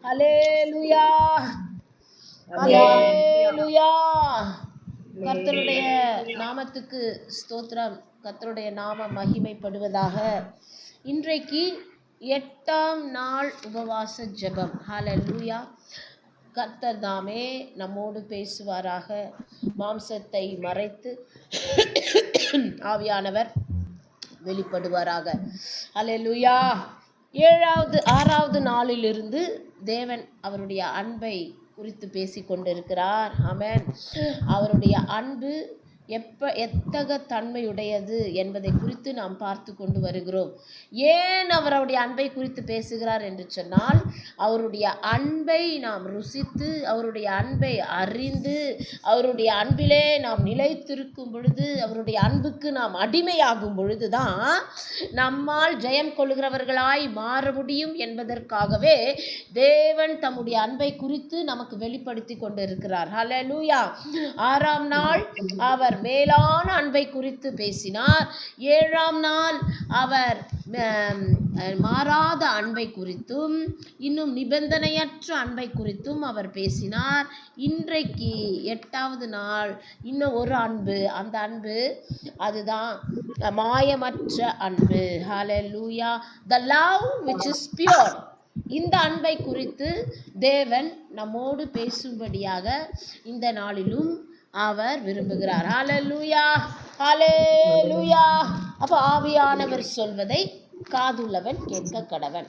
ஹல்லேலூயா, ஹல்லேலூயா. கர்த்தருடைய நாமத்துக்கு ஸ்தோத்திரம். கர்த்தருடைய நாமம் மகிமைப்படுவதாக. இன்றைக்கு 8ஆம் நாள் உபவாச ஜெபம். ஹல்லேலூயா. கர்த்தர் தாமே நம்மோடு பேசுவாராக. மாம்சத்தை மறைத்து ஆவியானவர் வெளிப்படுவாராக. ஹல்லேலூயா. 6வது நாளிலிருந்து தேவன் அவருடைய அன்பை குறித்து பேசிக்கொண்டிருக்கிறார். ஆமென். அவருடைய அன்பு எத்தகைய தன்மையுடையது என்பதை குறித்து நாம் பார்த்து கொண்டு வருகிறோம். ஏன் அவருடைய அன்பை குறித்து பேசுகிறார் என்று சொன்னால், அவருடைய அன்பை நாம் ருசித்து, அவருடைய அன்பை அறிந்து, அவருடைய அன்பிலே நாம் நிலைத்திருக்கும் பொழுது, அவருடைய அன்புக்கு நாம் அடிமையாகும் பொழுதுதான் நம்மால் ஜெயம் கொள்கிறவர்களாய் மாற முடியும் என்பதற்காகவே தேவன் தம்முடைய அன்பை குறித்து நமக்கு வெளிப்படுத்தி கொண்டிருக்கிறார். ஹல்லேலூயா. 6ஆம் நாள் அவர் மேலான அன்பை குறித்து பேசினார். 7ஆம் நாள் அவர் மாறாத அன்பை குறித்தும் இன்னும் நிபந்தனையற்ற அன்பை குறித்தும் அவர் பேசினார். இன்றைக்கு 8வது நாள் இன்னும் ஒரு அன்பு. அந்த அன்பு அதுதான் மாயமற்ற அன்பு. ஹல்லேலூயா. The love which is pure. இந்த அன்பை குறித்து தேவன் நம்மோடு பேசும்படியாக இந்த நாளிலும் அவர் விரும்புகிறார். ஹல்லேலூயா, ஹல்லேலூயா. அப்போ ஆவியானவர் சொல்வதை காதுள்ளவன் கேட்க கடவன்.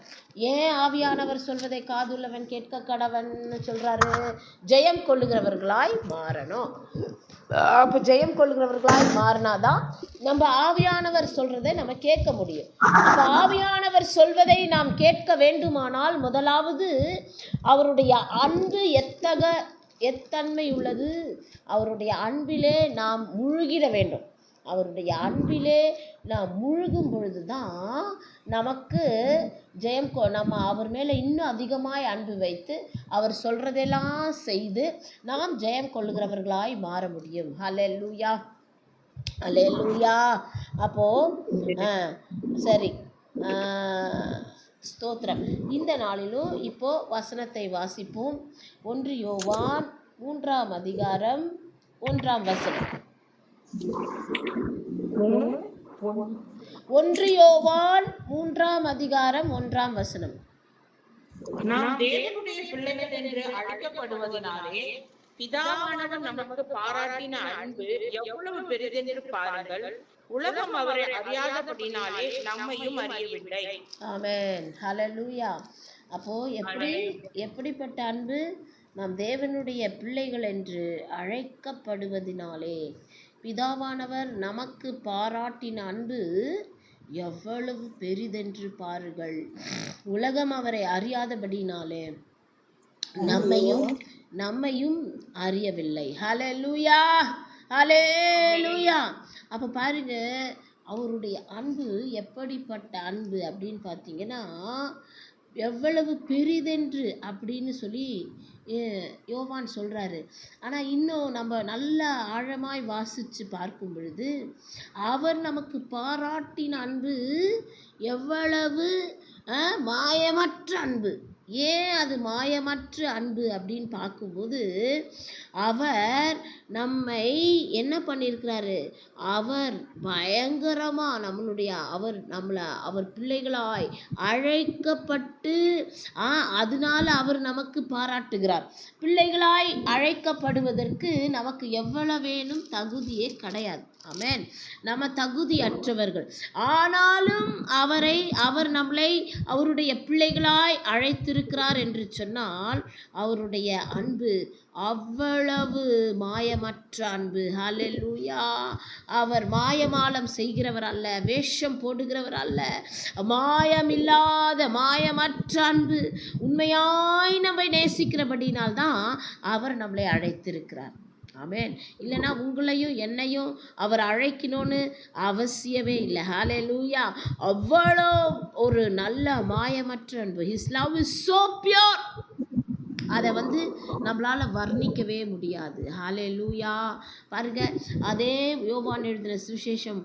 ஏன் ஆவியானவர் சொல்வதை காதுள்ளவன் கேட்க கடவன் சொல்றாரு? ஜெயம் கொள்ளுகிறவர்களாய் மாறணும். அப்போ ஜெயம் கொள்ளுகிறவர்களாய் மாறினாதான் நம்ம ஆவியானவர் சொல்றதை நம்ம கேட்க முடியும். அப்போ ஆவியானவர் சொல்வதை நாம் கேட்க வேண்டுமானால் முதலாவது அவருடைய அன்பு எத்தன்மை உள்ளது, அவருடைய அன்பிலே நாம் முழுகிட வேண்டும். அவருடைய அன்பிலே நாம் முழுகும் பொழுதுதான் நமக்கு ஜெயம். நம்ம அவர் மேலே இன்னும் அதிகமாய் அன்பு வைத்து அவர் சொல்றதெல்லாம் செய்து நாம் ஜெயம் கொள்ளுகிறவர்களாய் மாற முடியும். ஹல்லேலூயா, ஹல்லேலூயா. அப்போ சரி, ஸ்தோத்திரம். இந்த நாளிலும் இப்போ வசனத்தை வாசிப்போம். 1 யோவான் 3ஆம் அதிகாரம் 1ஆம் வசனம். 1 யோவான் 3ஆம் அதிகாரம் 1ஆம் வசனம். நாம் தேவனுடைய பிள்ளைகள் என்று அழைக்கப்படுவதனாலே பிதாவானவர் நமக்கு பாராட்டின அன்பு எவ்வளவு பெரிதென்று பாருங்கள். உலகம் அவரை அறியாதபடினாலே நம்மையும் அறியவில்லை. ஆமென். ஹல்லேலூயா. அப்போ எப்படிப்பட்ட அன்பு? நாம் தேவனுடைய பிள்ளைகள் என்று அழைக்கப்படுவதினாலே பிதாவானவர் நமக்கு பாராட்டின அன்பு எவ்வளவு பெரிதென்று பாருங்கள். உலகம் அவரை அறியாதபடினாலே நம்மையும் அறியவில்லை. ஹல்லேலூயா, ஹல்லேலூயா. அப்போ பாருங்க, அவருடைய அன்பு எப்படிப்பட்ட அன்பு அப்படின்னு பார்த்தீங்கன்னா, எவ்வளவு பெரிதென்று அப்படின்னு சொல்லி யோவான் சொல்கிறாரு. ஆனால் இன்னும் நம்ம நல்லா ஆழமாய் வாசித்து பார்க்கும் பொழுது அவர் நமக்கு பாராட்டின அன்பு எவ்வளவு மாயமற்ற அன்பு. ஏன் அது மாயமற்ற அன்பு அப்படின்னு பார்க்கும்போது, அவர் நம்மை என்ன பண்ணியிருக்கிறாரு? அவர் பயங்கரமாக அவர் பிள்ளைகளாய் அழைக்கப்பட்டு அதனால அவர் நமக்கு பாராட்டுகிறார். பிள்ளைகளாய் அழைக்கப்படுவதற்கு நமக்கு எவ்வளவேனும் தகுதியே கிடையாது. ஆமென். நம்ம தகுதியற்றவர்கள். ஆனாலும் அவர் நம்மளை அவருடைய பிள்ளைகளாய் அழைத்திருக்கிறார் என்று சொன்னால் அவருடைய அன்பு அவ்வளவு மாயமற்ற அன்பு. ஹல்லேலூயா. அவர் மாயமாலம் செய்கிறவர் அல்ல, வேஷம் போடுகிறவர் அல்ல. மாயமில்லாத மாயமற்ற அன்பு. உண்மையாய் நம்மை நேசிக்கிறபடினால்தான் அவர் நம்மளை அழைத்திருக்கிறார். ஆமென். இல்லைன்னா உங்களையும் என்னையும் அவர் அழைக்கணும்னு அவசியமே இல்லை. ஹல்லேலூயா. அவ்வளோ ஒரு நல்ல மாயமற்ற அன்பு. His love is so pure. அதை வந்து நம்மளால் வர்ணிக்கவே முடியாது. ஹல்லேலூயா. பாருங்க, அதே யோவான் எழுதின சுவிசேஷம்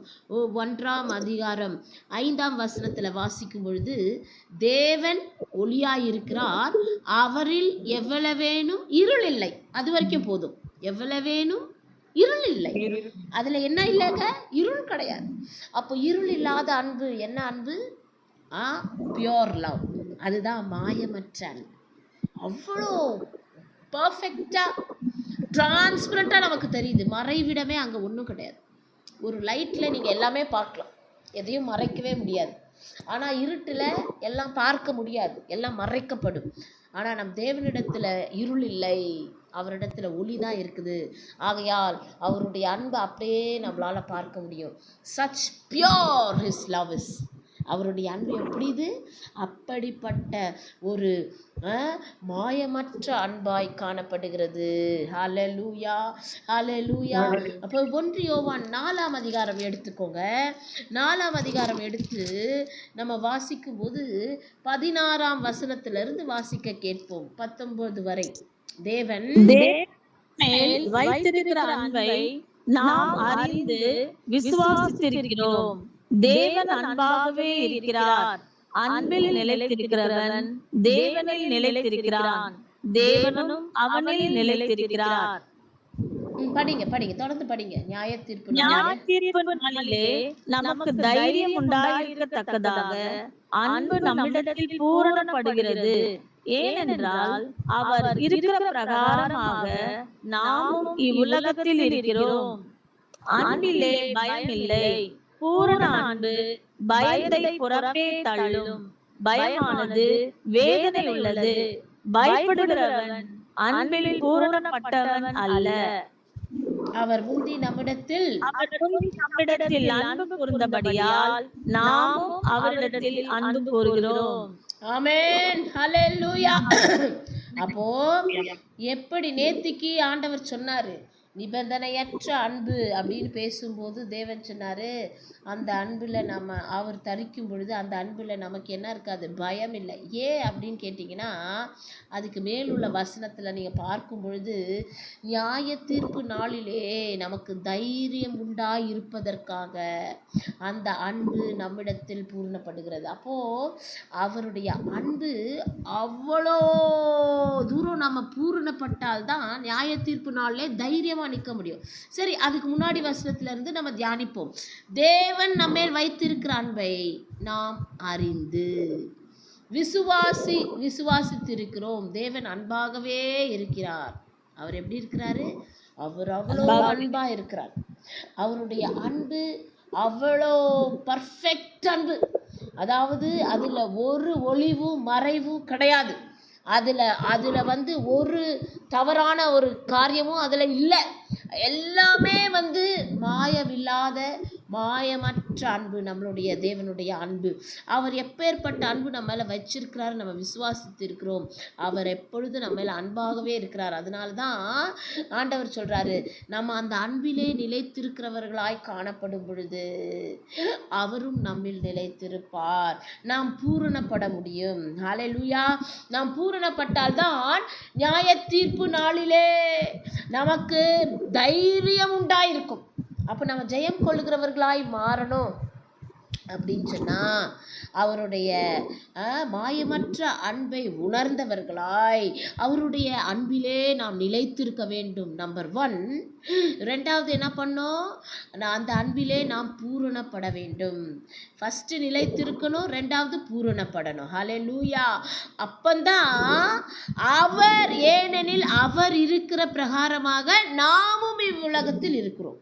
1ஆம் அதிகாரம் 5ஆம் வசனத்தில் வாசிக்கும் பொழுது, தேவன் ஒளியாயிருக்கிறார், அவரில் எவ்வளவேனும் இருள் இல்லை. அது வரைக்கும் போதும். எவ்வளவேனும் இருள் இல்லை. அதுல என்ன இல்லைங்க? இருள் கிடையாது. அப்போ இருள் இல்லாத அன்பு என்ன அன்பு? Pure love. அதுதான் மாயமற்ற அன்பு. அவ்வளோ பர்ஃபெக்டா டிரான்ஸ்பரண்டா நமக்கு தெரியுது. மறைவிடமே அங்க ஒன்றும் கிடையாது. ஒரு லைட்ல நீங்க எல்லாமே பார்க்கலாம், எதையும் மறைக்கவே முடியாது. ஆனா இருட்டுல எல்லாம் பார்க்க முடியாது, எல்லாம் மறைக்கப்படும். ஆனா நம் தேவனிடத்துல இருள் இல்லை, அவரிடத்துல ஒளி தான் இருக்குது. ஆகையால் அவருடைய அன்பை அப்படியே நம்மளால பார்க்க முடியும். Such pure his love is. அவருடைய அன்பு எப்படி இது? அப்படிப்பட்ட ஒரு மாயமற்ற அன்பாய் காணப்படுகிறது. ஹல்லேலூயா, ஹல்லேலூயா. அப்போ 1 யோவான் 4ஆம் அதிகாரம் எடுத்துக்கோங்க. 4ஆம் அதிகாரம் எடுத்து நம்ம வாசிக்கும் போது 16ஆம் வசனத்திலிருந்து வாசிக்க கேட்போம், 19 வரை. தேவன் மேல் வைத்திருக்கிற அன்பை நாம் அறிந்து விசுவாசித்திருக்கிறோம். தேவன் அன்பாகவே இருக்கிறார். அன்பில் நிலைத்திருக்கிறவன் தேவனில் நிலைத்திருக்கிறான், தேவனும் அவனில் நிலைத்திருக்கிறார். படிங்க படிங்க, தொடர்ந்து படிங்க. நியாயத்தீர்ப்பு நாளிலே நமக்கு தைரியம் உண்டாயிருக்கத்தக்கதாக அன்பு நம்மிடத்தில் பூரணப்படுகிறது. ஏனென்றால் அவர் இருக்கிற பிரகாரமாக நாமும் இவ்வுலகத்தில் இருக்கிறோம். அன்பிலே பயமில்லை. பூரண அன்பு பயத்தை புறப்பே தள்ளும். பயமானது வேதனை உள்ளது. பயப்படுகிறவன் அன்பில் பூரணப்பட்டவன் அல்ல. அவர் முந்தி நம்மிடத்தில் அன்பு கூர்ந்தபடியால் நாமும் அவரிடத்தில் அன்பு கூறுகிறோம். ஆமென், ஹல்லேலூயா. அப்போ எப்படி நேத்திக்கு ஆண்டவர் சொன்னாரு, நிபந்தனையற்ற அன்பு அப்படின்னு பேசும்போது தேவன் சொன்னாரு, அந்த அன்புல நம்ம அவர் தரிக்கும் பொழுது அந்த அன்புல நமக்கு என்ன இருக்காது? பயம் இல்லை. ஏன் அப்படின்னு கேட்டிங்கன்னா, அதுக்கு மேலுள்ள வசனத்தில் நீங்கள் பார்க்கும் பொழுது, நியாய தீர்ப்பு நாளிலே நமக்கு தைரியம் உண்டாயிருப்பதற்காக அந்த அன்பு நம்மிடத்தில் பூர்ணப்படுகிறது. அப்போது அவருடைய அன்பு அவ்வளோ தூரம் நம்ம பூரணப்பட்டால்தான் நியாய தீர்ப்பு நாளிலே தைரியமாக நிற்க முடியும். சரி, அதுக்கு முன்னாடி வசனத்துல இருந்து நம்ம தியானிப்போம். தேவன் நம்மேல் வைத்திருக்கிற அன்பை நாம் அறிந்து விசுவாசித்திருக்கிறோம். தேவன் அன்பாகவே இருக்கிறார். அவர் எப்படி இருக்கிறாரு? அவர் அவ்வளோ அன்பா இருக்கிறார். அவருடைய அன்பு அவ்வளோ பர்ஃபெக்ட் அன்பு. அதாவது அதுல ஒரு ஒளிவும் மறைவும் கிடையாது. அதுல வந்து ஒரு தவறான ஒரு காரியமும் அதுல இல்லை. எல்லாமே வந்து மாயமில்லாத மாயமற்ற அன்பு நம்மளுடைய தேவனுடைய அன்பு. அவர் எப்பேற்பட்ட அன்பு நம்ம மேல வச்சிருக்கிறாரு, நம்ம விசுவாசித்து இருக்கிறோம். அவர் எப்பொழுது நம்ம மேல அன்பாகவே இருக்கிறார். அதனால தான் ஆண்டவர் சொல்றாரு, நம்ம அந்த அன்பிலே நிலைத்திருக்கிறவர்களாய் காணப்படும் பொழுது அவரும் நம்மில் நிலைத்திருப்பார். நாம் பூரணப்பட முடியும். ஹல்லேலூயா. நாம் பூரணப்பட்டால்தான் நியாய தீர்ப்பு நாளிலே நமக்கு தைரியம் உண்டாயிருக்கும். அப்போ நம்ம ஜெயம் கொள்ளுகிறவர்களாய் மாறணும் அப்படின்னு சொன்னால், அவருடைய மாயமற்ற அன்பை உணர்ந்தவர்களாய் அவருடைய அன்பிலே நாம் நிலைத்திருக்க வேண்டும். நம்பர் 1. 2வது என்ன பண்ணோம்? அந்த அன்பிலே நாம் பூரணப்பட வேண்டும். ஃபஸ்ட்டு நிலைத்திருக்கணும், 2வது பூரணப்படணும். ஹல்லேலூயா. அப்பந்தான் அவர், ஏனெனில் அவர் இருக்கிற பிரகாரமாக நாமும் இவ்வுலகத்தில் இருக்கிறோம்.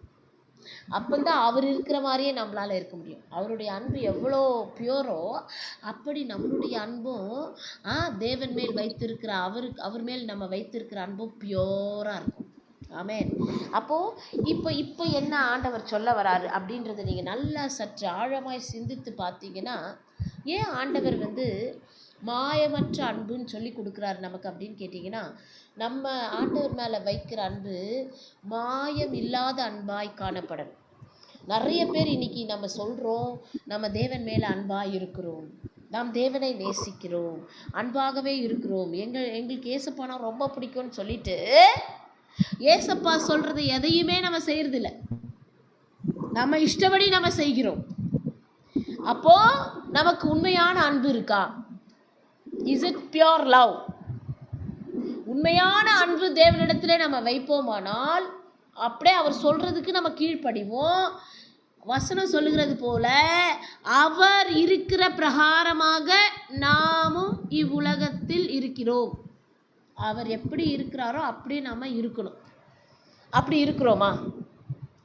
அப்பந்தான் அவர் இருக்கிற மாதிரியே நம்மளால இருக்க முடியும். அவருடைய அன்பு எவ்வளோ பியூரோ அப்படி நம்மளுடைய அன்பும் தேவன் மேல் வைத்திருக்கிற அவர் மேல் நம்ம வைத்திருக்கிற அன்பும் பியூராக இருக்கும். ஆமென். அப்போது இப்போ என்ன ஆண்டவர் சொல்ல வராரு அப்படின்றத நீங்கள் நல்லா சற்று ஆழமாய் சிந்தித்து பார்த்தீங்கன்னா, ஏன் ஆண்டவர் வந்து மாயமற்ற அன்புன்னு சொல்லி கொடுக்குறாரு நமக்கு அப்படின்னு கேட்டிங்கன்னா, நம்ம ஆண்டவர் மேலே வைக்கிற அன்பு மாயம் இல்லாத அன்பாய் காணப்படணும். நிறைய பேர் இன்னைக்கு நம்ம சொல்கிறோம் நம்ம தேவன் மேலே அன்பாக இருக்கிறோம், நாம் தேவனை நேசிக்கிறோம், அன்பாகவே இருக்கிறோம், எங்களுக்கு ஏசப்பானா ரொம்ப பிடிக்கும்னு சொல்லிட்டு ஏசப்பா சொல்றது எதையுமே நம்ம செய்யறதில்ல, நம்ம இஷ்டப்படி நம்ம செய்கிறோம். அப்போ நமக்கு உண்மையான அன்பு இருக்கா? Is it pure love? உண்மையான அன்பு தேவனிடத்துல நம்ம வைப்போமானால் அப்படியே அவர் சொல்றதுக்கு நம்ம கீழ்ப்படிவோம். வசனம் சொல்லுகிறது போல அவர் இருக்கிற பிரகாரமாக நாமும் இவ்வுலகத்தில் இருக்கிறோம். அவர் எப்படி இருக்கிறாரோ அப்படி நாம இருக்கணும். அப்படி இருக்கிறோமா?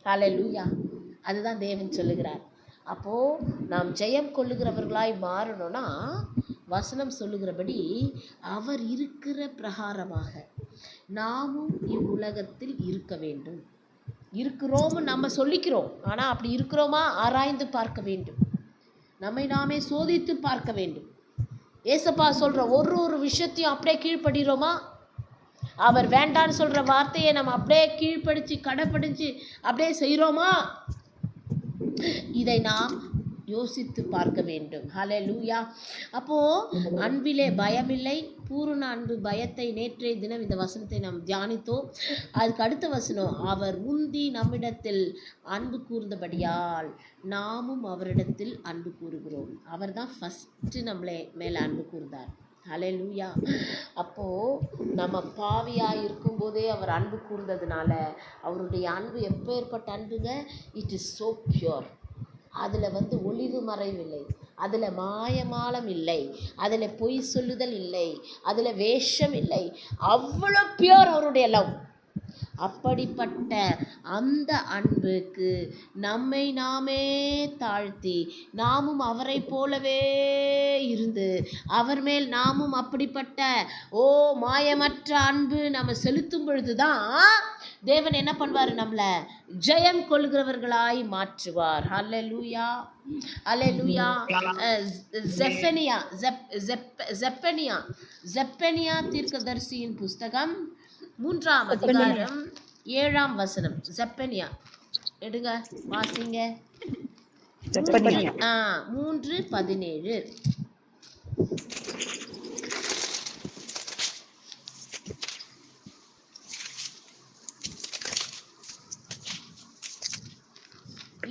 ஹல்லேலூயா. அதுதான் தேவன் சொல்லுகிறார். அப்போ நாம் ஜெயம் கொள்ளுகிறவர்களாய் மாறணும்னா வசனம் சொல்லுகிறபடி அவர் இருக்கிற பிரகாரமாக நாமும் இவ்வுலகத்தில் இருக்க வேண்டும். இருக்கிறோம் நம்ம சொல்லிக்கிறோம், ஆனால் அப்படி இருக்கிறோமா ஆராய்ந்து பார்க்க வேண்டும், நம்மை நாமே சோதித்து பார்க்க வேண்டும். ஏசப்பா சொல்கிற ஒரு விஷயத்தையும் அப்படியே கீழ்ப்படுகிறோமா? அவர் வேண்டான்னு சொல்கிற வார்த்தையை நம்ம அப்படியே கீழ்ப்படிச்சு கடைப்பிடிச்சு அப்படியே செய்கிறோமா? இதை நாம் யோசித்து பார்க்க வேண்டும். ஹல்லேலூயா. அப்போது அன்பிலே பயமில்லை, பூரண அன்பு பயத்தை நேற்றைய தினம் இந்த வசனத்தை நாம் தியானித்தோம். அதுக்கு அடுத்த வசனம், அவர் முந்தி நம்மிடத்தில் அன்பு கூர்ந்தபடியால் நாமும் அவரிடத்தில் அன்பு கூறுகிறோம். அவர் தான் ஃபஸ்ட்டு நம்மளை மேலே அன்பு கூர்ந்தார். ஹல்லேலூயா. அப்போது நம்ம பாவியாக இருக்கும்போதே அவர் அன்பு கூர்ந்ததுனால அவருடைய அன்பு எப்பேற்பட்ட அன்புங்க! It is so pure. அதில் ஒளிவு மறைவில்லை, அதில் மாயமாலம் இல்லை, அதில் பொய் சொல்லுதல் இல்லை, அதில் வேஷம் இல்லை. அவ்வளோ பியூர் அவருடைய லவ். அப்படிப்பட்ட அந்த அன்புக்கு நம்மை நாமே தாழ்த்தி நாமும் அவரை போலவே இருந்து அவர் மேல் நாமும் அப்படிப்பட்ட மாயமற்ற அன்பு நம்ம செலுத்தும் பொழுதுதான் தேவன் என்ன பண்ணுவார்? நம்மளை ஜெயம் கொள்கிறவர்களாய் மாற்றுவார். ஹல்லேலூயா, ஹல்லேலூயா. செப்பனியா தீர்க்கதரிசியின் புஸ்தகம் 3ஆம் அதிகாரம் 7ஆம் வசனம். செப்பனியா எடுங்க, வாசிங்க. 3:17.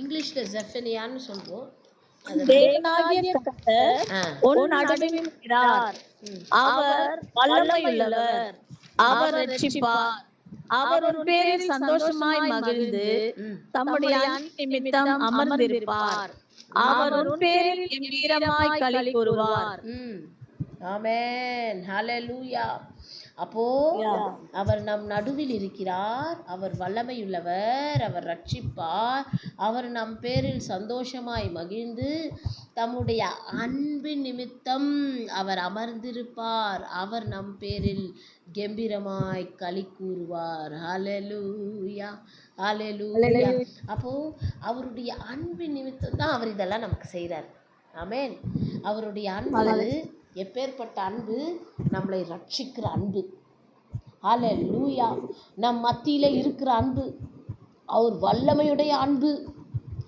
இங்கிலீஷ்ல செப்பனியான்னு சொல்றோம். தேவனாகிய கர்த்தர் உன் நடுவில் இருக்கிறார். அவர் வல்லமையுள்ளவர், அவர் ரட்சிப்பார். அவர் உன் பேரில் சந்தோஷமாய் மகிழ்ந்து தம்முடைய அன்பு நிமித்தம் அமர்ந்திருப்பார். அவர் உன் பேரில் கம்பீரமாய் களி கூறுவார். ஆமென், ஹல்லேலூயா. அப்போ அவர் நம் நடுவில் இருக்கிறார், அவர் வல்லமையுள்ளவர், அவர் ரட்சிப்பார், அவர் நம் பேரில் சந்தோஷமாய் மகிழ்ந்து தம்முடைய அன்பு நிமித்தம் அவர் அமர்ந்திருப்பார், அவர் நம் பேரில் கம்பீரமாய் களி கூறுவார். ஹல்லேலூயா, ஹல்லேலூயா. அப்போ அவருடைய அன்பு நிமித்தம் தான் அவர் இதெல்லாம் நமக்கு செய்கிறார். ஆமென். அவருடைய அன்பு எப்பேற்பட்ட அன்பு! நம்மளை ரட்சிக்கிற அன்பு. ஹல்லேலூயா. நம் மத்தியில இருக்கிற அன்பு, அவர் வல்லமையுடைய அன்பு.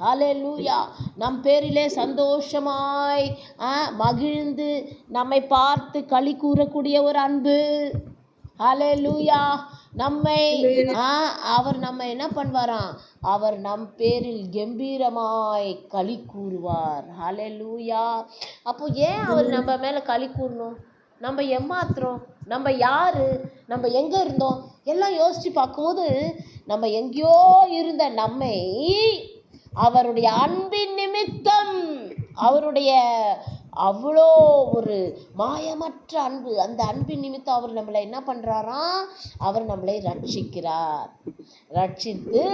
ஹல்லேலூயா. நம் பேரிலே சந்தோஷமாய் மகிழ்ந்து நம்மை பார்த்து களி கூறக்கூடிய ஒரு அன்பு. ஹல்லேலூயா. அவர் நம்ம என்ன பண்ணுவாராம்? அவர் நம் பேரில் கம்பீரமாய் களி கூறுவார். ஹல்லேலூயா. அப்போ ஏன் அவர் நம்ம மேல களி கூறணும்? நம்ம ஏமாத்துறோம், நம்ம யாரு, நம்ம எங்க இருந்தோம் எல்லாம் யோசிச்சு பார்க்கும்போது நம்ம எங்கேயோ இருந்த நம்மை அவருடைய அன்பின் நிமித்தம், அவருடைய அவ்வளோ ஒரு மாயமற்ற அன்பு, அந்த அன்பின் நிமித்தம் அவர் நம்மளை என்ன பண்ணுறாராம்? அவர் நம்மளை ரட்சிக்கிறார். ரட்சித்து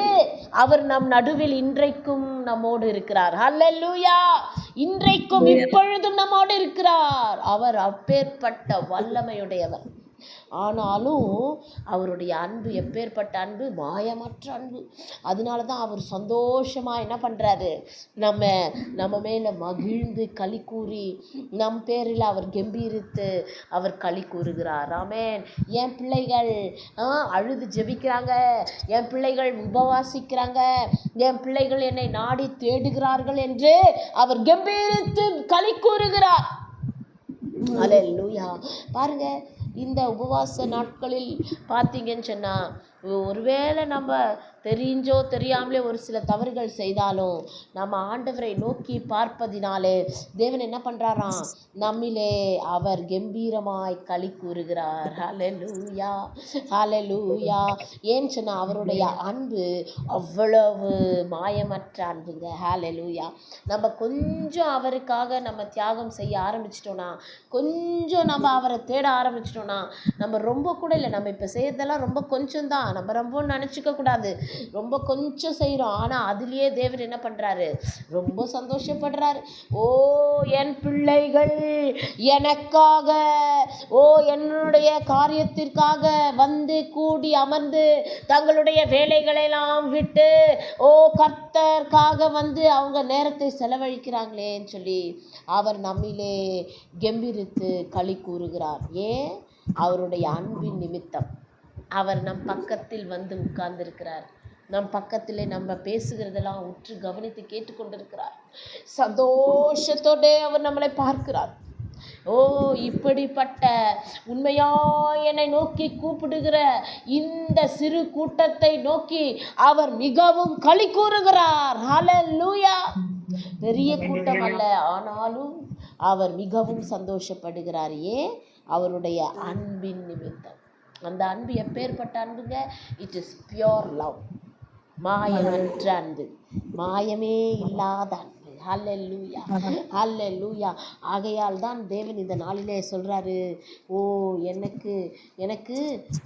அவர் நம் நடுவில் இன்றைக்கும் நம்மோடு இருக்கிறார். ஹல்லேலூயா. இன்றைக்கும் இப்பொழுதும் நம்மோடு இருக்கிறார். அவர் அப்பேற்பட்ட வல்லமையுடையவர். ஆனாலும் அவருடைய அன்பு எப்பேற்பட்ட அன்பு! மாயமற்ற அன்பு. அதனால தான் அவர் சந்தோஷமாக என்ன பண்ணுறாரு? நம்ம மேலே மகிழ்ந்து களி கூறி நம் பேரில் அவர் கம்பீரித்து அவர் களி கூறுகிறார். ஆமென். என் பிள்ளைகள் அழுது ஜெபிக்கிறாங்க, என் பிள்ளைகள் உபவாசிக்கிறாங்க, என் பிள்ளைகள் என்னை நாடி தேடுகிறார்கள் என்று அவர் கம்பீரித்து களி கூறுகிறார். அல்லேலூயா. பாருங்க, இந்த உபவாச நாட்களில் பார்த்தீங்கன்னு சொன்னா, ஒருவேளை நம்ம தெரிஞ்சோ தெரியாமலே ஒரு சில தவறுகள் செய்தாலும் நம்ம ஆண்டவரை நோக்கி பார்ப்பதினாலே தேவன் என்ன பண்றாராம், நம்மிலே அவர் கம்பீரமாய் களி கூறுகிறார். ஹல்லேலூயா, ஹல்லேலூயா. ஏன்னு சொன்னா அவருடைய அன்பு அவ்வளவு மாயமற்ற அன்புங்க. ஹல்லேலூயா. நம்ம கொஞ்சம் அவருக்காக நம்ம தியாகம் செய்ய ஆரம்பிச்சிட்டோம்னா, கொஞ்சம் நம்ம அவரை தேட ஆரம்பிச்சிட்டோம்னா, நம்ம ரொம்ப கூட இல்லை, நம்ம இப்போ செய்யறதெல்லாம் ரொம்ப கொஞ்சம் தான், நம்ம ரொம்ப நினச்சிக்க கூடாது, ரொம்ப கொஞ்சம் செய்கிறோம். ஆனால் அதுலேயே தேவன் என்ன பண்ணுறாரு, ரொம்ப சந்தோஷப்படுறாரு. ஓ என் பிள்ளைகள் எனக்காக, ஓ என்னுடைய காரியத்திற்காக வந்து கூடி அமர்ந்து தங்களுடைய வேலைகளெல்லாம் விட்டு ஓ கர்த்தருக்காக வந்து அவங்க நேரத்தை செலவழிக்கிறாங்களேன்னு சொல்லி அவர் நம்மிலே கம்பீரித்து களி கூறுகிறார். ஏன்? அவருடைய அன்பின் நிமித்தம். அவர் நம் பக்கத்தில் வந்து உட்கார்ந்திருக்கிறார். நம் பக்கத்திலே நம்ம பேசுகிறதெல்லாம் உற்று கவனித்து கேட்டுக்கொண்டிருக்கிறார். சந்தோஷத்தோட அவர் நம்மளை பார்க்கிறார். ஓ இப்படிப்பட்ட உண்மையா என்னை நோக்கி கூப்பிடுகிற இந்த சிறு கூட்டத்தை நோக்கி அவர் மிகவும் களி கூறுகிறார். ஹல்லேலூயா. பெரிய கூட்டம் அல்ல, ஆனாலும் அவர் மிகவும் சந்தோஷப்படுகிறார். ஏன்? அவருடைய அன்பின் நிமித்தம். அந்த அன்பு எப்பேற்பட்ட அன்புங்க? It is pure love. மாயமற்ற அன்பு, மாயமே இல்லாத அன்பு. ஹல்லேலூயா, ஹல்லேலூயா. ஆகையால் தான் தேவன் இந்த நாளிலே சொல்றாரு, ஓ எனக்கு எனக்கு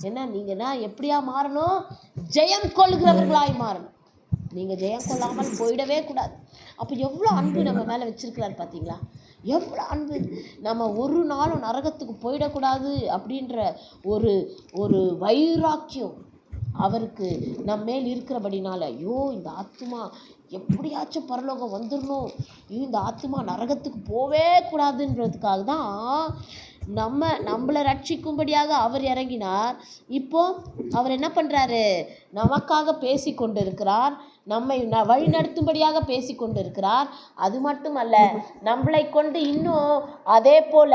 என்ன, நீங்கன்னா எப்படியா மாறணும்? ஜெயம் கொள்கிறவர்களாய் மாறணும். நீங்கள் ஜெயம் கொள்ளாமல் போயிடவே கூடாது. அப்போ எவ்வளோ அன்பு நம்ம மேலே வச்சிருக்கிறாரு பார்த்தீங்களா? எவ்வளோ அன்பு. நம்ம ஒரு நாளும் நரகத்துக்கு போயிடக்கூடாது அப்படின்ற ஒரு ஒரு வைராக்கியம் அவருக்கு நம்ம மேல் இருக்கிறபடினால, ஐயோ இந்த ஆத்மா எப்படியாச்சும் பரலோகம் வந்துடணும், இந்த ஆத்மா நரகத்துக்கு போவே கூடாதுன்றதுக்காக தான் நம்மளை ரட்சிக்கும்படியாக அவர் இறங்கினார். இப்போ அவர் என்ன பண்ணுறாரு? நமக்காக பேசி கொண்டு இருக்கிறார், நம்மை வழி நடத்தும்படியாக பேசி கொண்டு இருக்கிறார். அது மட்டுமல்ல, நம்மளை கொண்டு இன்னும் அதே போல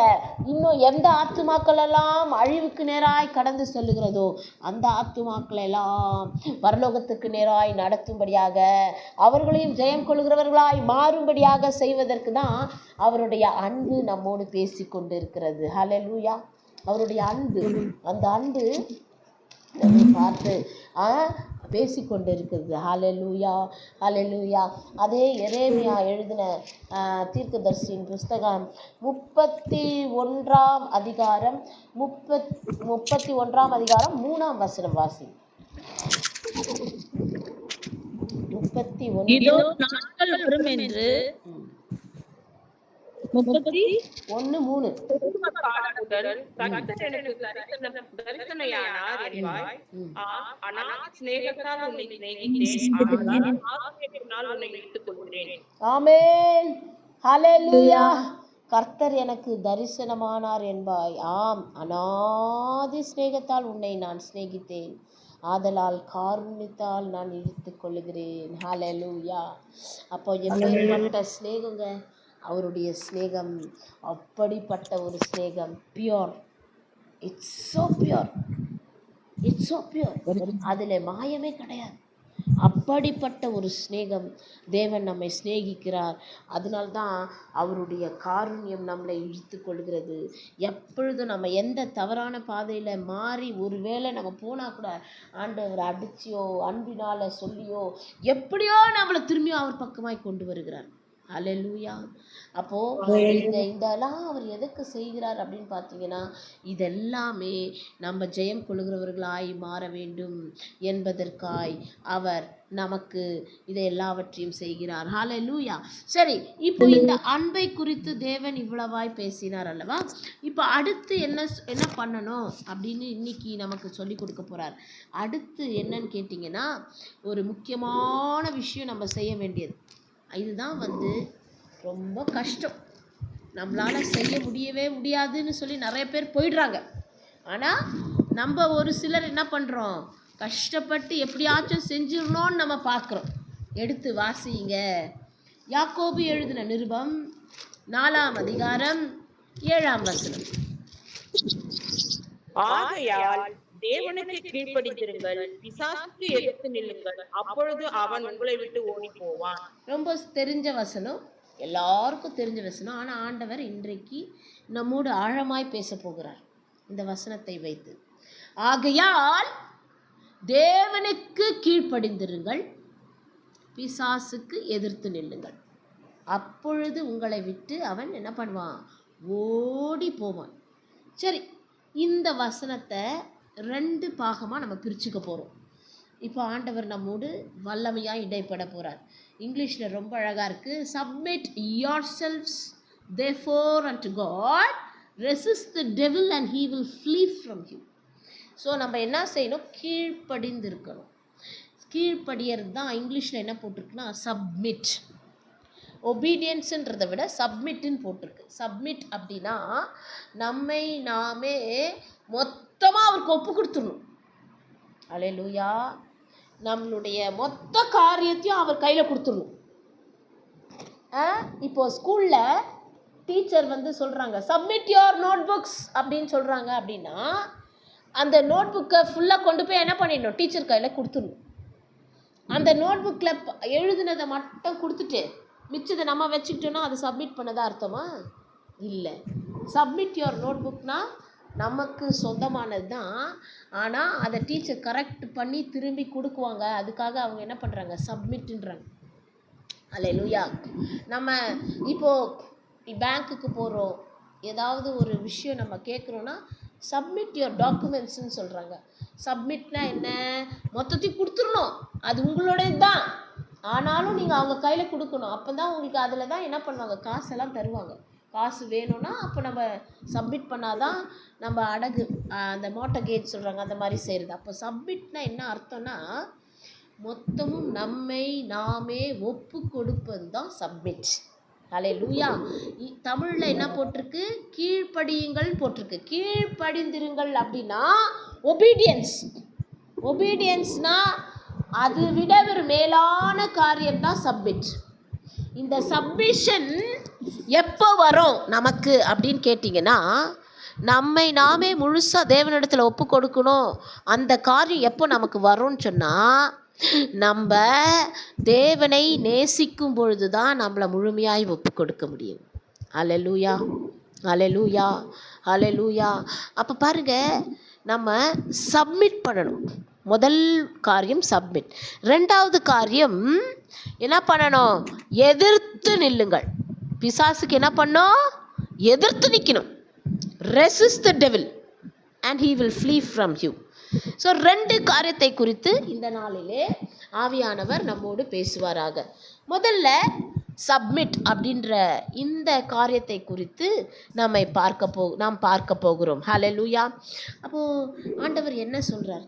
இன்னும் எந்த ஆத்துமாக்கள் எல்லாம் அழிவுக்கு நேராய் கடந்து செல்லுகிறதோ அந்த ஆத்துமாக்களை எல்லாம் பரலோகத்துக்கு நேராய் நடத்தும்படியாக, அவர்களையும் ஜெயம் கொள்கிறவர்களாய் மாறும்படியாக செய்வதற்கு தான் அவருடைய அன்பு நம்மோடு பேசி கொண்டு இருக்கிறது. ஹல்லேலூயா. அவருடைய அன்பு, அந்த அன்பு நம்மை பார்த்து பேசிக்கொண்டு இருக்குது. ஹல்லேலூயா, ஹல்லேலூயா. அதே எரேமியா எழுதின தீர்க்கதரிசியின் புஸ்தகம் 31 அதிகாரம் 3ஆம் வசனம் வாசி. 31 இதோ நாட்கள் வரும் என்று 31:3 கர்த்தர் எனக்கு தரிசனையானார் என்பாய். அநாதி சிநேகத்தால் உன்னை சிநேகித்தேன், ஆசையினால் உன்னை இழுத்துக் கொள்கிறேன். ஆமென், ஹல்லேலூயா. கர்த்தர் எனக்கு தரிசனமானார் என்பாய். ஆம், அநாதி சிநேகத்தால் உன்னை நான் சிநேகித்தேன், ஆதலால் காருண்யத்தால் நான் இழுத்து கொள்ளுகிறேன். ஹல்லேலூயா. அப்போ எப்படிப்பட்ட சிநேகங்க அவருடைய சிநேகம்! அப்படிப்பட்ட ஒரு சிநேகம், pure. It's so pure, it's so pure. அதில் மாயமே கிடையாது. அப்படிப்பட்ட ஒரு சிநேகம் தேவன் நம்மை சிநேகிக்கிறார். அதனால்தான் அவருடைய காருண்யம் நம்மளை இழுத்து கொள்கிறது. எப்பொழுதும் நம்ம எந்த தவறான பாதையில் மாறி ஒருவேளை நம்ம போனால் கூட ஆண்டவர் அடிச்சியோ அன்பினால் சொல்லியோ எப்படியோ நம்மளை திரும்பியும் அவர் பக்கமாய் கொண்டு வருகிறார். ஹல்லேலூயா. அப்போது இதெல்லாம் அவர் எதுக்கு செய்கிறார் அப்படின்னு பார்த்தீங்கன்னா, இதெல்லாமே நம்ம ஜெயம் கொள்கிறவர்களாய் மாற வேண்டும் என்பதற்காய் அவர் நமக்கு இதை எல்லாவற்றையும் செய்கிறார். ஹல்லேலூயா. சரி, இப்போ இந்த அன்பை குறித்து தேவன் இவ்வளவாய் பேசினார் அல்லவா? இப்போ அடுத்து என்ன பண்ணணும் அப்படின்னு இன்னைக்கு நமக்கு சொல்லி கொடுக்க போகிறார். அடுத்து என்னன்னு கேட்டிங்கன்னா, ஒரு முக்கியமான விஷயம் நம்ம செய்ய வேண்டியது. இதுதான் ரொம்ப கஷ்டம், நம்மளால் செய்ய முடியவே முடியாதுன்னு சொல்லி நிறைய பேர் போயிடுறாங்க. ஆனால் நம்ம ஒரு சிலர் என்ன பண்ணுறோம், கஷ்டப்பட்டு எப்படியாச்சும் செஞ்சிடணும்னு நம்ம பார்க்குறோம். எடுத்து வாசிங்க. யாக்கோபு எழுதின நிருபம் 4ஆம் அதிகாரம் 7ஆம் வசனம். ஆகையால் தேவனுக்கு கீழ்ப்படிந்திருங்கள், பிசாசுக்கு எதிர்த்து நில்லுங்கள், அப்பொழுது அவன் உங்களை விட்டு ஓடி போவான். ரொம்ப தெரிஞ்ச வசனம், எல்லாருக்கும் தெரிஞ்ச வசனம். ஆனால் ஆண்டவர் இன்றைக்கு நம்மோடு ஆழமாய் பேச போகிறார் இந்த வசனத்தை வைத்து. ஆகையால் தேவனுக்கு கீழ்ப்படிந்திருங்கள், பிசாசுக்கு எதிர்த்து நில்லுங்கள், அப்பொழுது உங்களை விட்டு அவன் என்ன பண்ணுவான்? ஓடி போவான். சரி, இந்த வசனத்தை 2 பாகமாக நம்ம பிரிச்சுக்க போகிறோம். இப்போ ஆண்டவர் நம்மோடு வல்லமையாக இடைப்பட போகிறார். இங்கிலீஷில் ரொம்ப அழகாக இருக்குது. Submit your selves therefore unto God, resist the devil and he will flee from you. So நம்ம என்ன செய்யணும்? கீழ்ப்படிந்து இருக்கணும். கீழ்ப்படியறது தான் இங்கிலீஷில் என்ன போட்டிருக்குன்னா சப்மிட். ஒபீடியன்ஸுன்றதை விட சப்மிட்டுன்னு போட்டிருக்கு. சப்மிட் அப்படின்னா நம்மை நாமே மொத்தமாக அவருக்கு ஒப்பு கொடுத்துடணும். அல்லேலூயா. நம்மளுடைய மொத்த காரியத்தையும் அவர் கையில் கொடுத்துடணும். இப்போது ஸ்கூலில் டீச்சர் வந்து சொல்கிறாங்க சப்மிட் யோர் நோட் புக்ஸ் அப்படின்னு சொல்கிறாங்க. அப்படின்னா அந்த நோட் புக்கை ஃபுல்லாக கொண்டு போய் என்ன பண்ணிடணும்? டீச்சர் கையில் கொடுத்துடணும். அந்த நோட் புக்கில் எழுதுனதை மட்டும் கொடுத்துட்டு மிச்சத்தை நம்ம வச்சுக்கிட்டோன்னா அது சப்மிட் பண்ணதா அர்த்தமா? இல்லை. சப்மிட் யுவர் நோட் புக்னால் நமக்கு சொந்தமானது தான். ஆனால் அதை டீச்சர் கரெக்ட் பண்ணி திரும்பி கொடுக்குவாங்க. அதுக்காக அவங்க என்ன பண்ணுறாங்க? சப்மிட்ன்றாங்க. அல்லேலூயா. நம்ம இப்போது பேங்க்குக்கு போகிறோம், ஏதாவது ஒரு விஷயம் நம்ம கேட்குறோன்னா சப்மிட் யுவர் டாக்குமெண்ட்ஸ்ன்னு சொல்கிறாங்க. சப்மிட்னா என்ன? மொத்தத்தையும் கொடுத்துடணும், அது உங்களோடது தான். ஆனாலும் நீங்கள் அவங்க கையில் கொடுக்கணும். அப்போ தான் உங்களுக்கு அதில் தான் என்ன பண்ணுவாங்க? காசெல்லாம் தருவாங்க. காசு வேணும்னா அப்போ நம்ம சப்மிட் பண்ணாதான் நம்ம அடகு, அந்த மோட்டகேஜ் சொல்கிறாங்க, அந்த மாதிரி செய்கிறது. அப்போ சப்மிட்னா என்ன அர்த்தம்னா மொத்தமும் நம்மை நாமே ஒப்பு கொடுப்பது தான் சப்மிட். அல்லேலூயா. தமிழில் என்ன போட்டிருக்கு? கீழ்ப்படியுங்கள் போட்டிருக்கு. கீழ்ப்படிந்திருங்கள் அப்படின்னா ஒபீடியன்ஸ். ஒபீடியன்ஸ்னால் அது விட ஒரு மேலான காரியம்தான் சப்மிட். இந்த சப்மிஷன் எப்போ வரும் நமக்கு அப்படின்னு கேட்டிங்கன்னா, நம்மை நாமே முழுசாக தேவனிடத்தில் ஒப்பு கொடுக்கணும். அந்த காரியம் எப்போ நமக்கு வரும்னு சொன்னால், நம்ம தேவனை நேசிக்கும் பொழுது தான் நம்மளை முழுமையாய் ஒப்பு கொடுக்க முடியும். அல்லேலூயா, அல்லேலூயா, அல்லேலூயா. அப்போ பாருங்கள், நம்ம சப்மிட் பண்ணணும். முதல் காரியம் சப்மிட். 2வது காரியம் என்ன பண்ணணும்? எதிர்த்து நில்லுங்கள். பிசாசுக்கு என்ன பண்ணணும்? எதிர்த்து நிற்கணும். Resist the devil and he will flea from you. So 2 காரியத்தை குறித்து இந்த நாளிலே ஆவியானவர் நம்மோடு பேசுவாராக. முதல்ல சப்மிட் அப்படின்ற இந்த காரியத்தை குறித்து நாம் பார்க்க போகிறோம். ஹல்லேலூயா. அப்போது ஆண்டவர் என்ன சொல்கிறார்?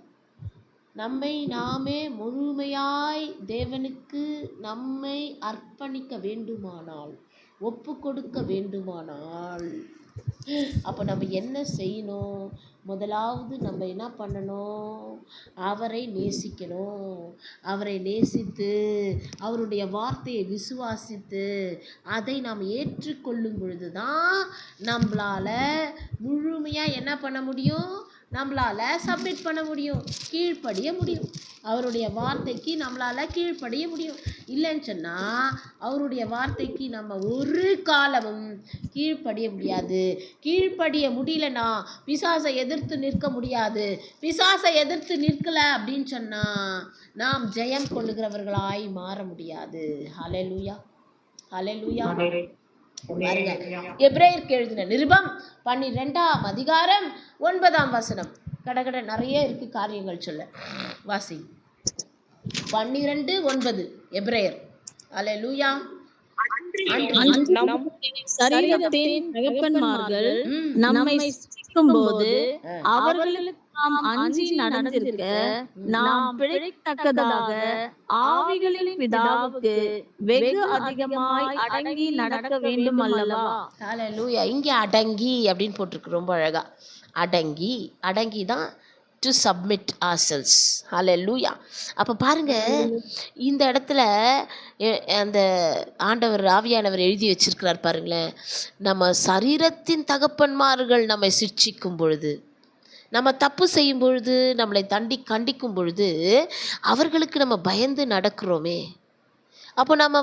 நம்மை நாமே முழுமையாய் தேவனுக்கு நம்மை அர்ப்பணிக்க வேண்டுமானால், ஒப்பு கொடுக்க வேண்டுமானால், அப்போ நம்ம என்ன செய்யணும்? முதலாவது நம்ம என்ன பண்ணணும்? அவரை நேசிக்கணும். அவரை நேசித்து அவருடைய வார்த்தையை விசுவாசித்து அதை நாம் ஏற்றுக்கொள்ளும் பொழுது தான் நம்மளால் முழுமையாக என்ன பண்ண முடியும்? நம்மளால் சப்மிட் பண்ண முடியும், கீழ்ப்படிய முடியும். அவருடைய வார்த்தைக்கு நம்மளால் கீழ்ப்படிய முடியும். இல்லைன்னு சொன்னால் அவருடைய வார்த்தைக்கு நம்ம ஒரு காலமும் கீழ்ப்படிய முடியாது. கீழ்ப்படிய முடியலன்னா பிசாசை எதிர்த்து நிற்க முடியாது. பிசாசை எதிர்த்து நிற்கலை அப்படின்னு சொன்னால் நாம் ஜெயம் கொள்ளுகிறவர்களாய் மாற முடியாது. ஹல்லேலூயா, ஹல்லேலூயா. பாருங்க, எபிரேயருக்கு எழுதின நிருபம் 12ஆம் அதிகாரம் 9ஆம் வசனம். கடகட நிறைய இருக்கு காரியங்கள் சொல்ல. வாசி. 12:9 எபிரேயர். அல்லேலூயா. சரீரத்தின் தகப்பன்மார்கள் நம்மை சிக்கும்போது அவர்களுக்கு நாம் அஞ்சி நடந்திருக்க நாம் பிழைக்கத்தக்கதாக ஆவிகளின் பிதாவுக்கு வெகு அதிகமாய் அடங்கி நடக்க வேண்டும் அல்லவா? ஹல்லேலூயா. இங்கே அடங்கி அப்படின்னு போட்டிருக்கு, ரொம்ப அழகா. அடங்கி, அடங்கி தான் டு சப்மிட் ourselves. ஹல்லேலூயா. அப்போ பாருங்க, இந்த இடத்துல அந்த ஆண்டவர் ஆவியானவர் எழுதி வச்சிருக்கிறார் பாருங்களேன். நம்ம சரீரத்தின் தகப்பன்மார்கள் நம்மை சிட்சிக்கும் பொழுது, நம்ம தப்பு செய்யும் பொழுது, நம்மளை கண்டிக்கும் பொழுது அவர்களுக்கு நம்ம பயந்து நடக்கிறோமே. அப்போ நம்ம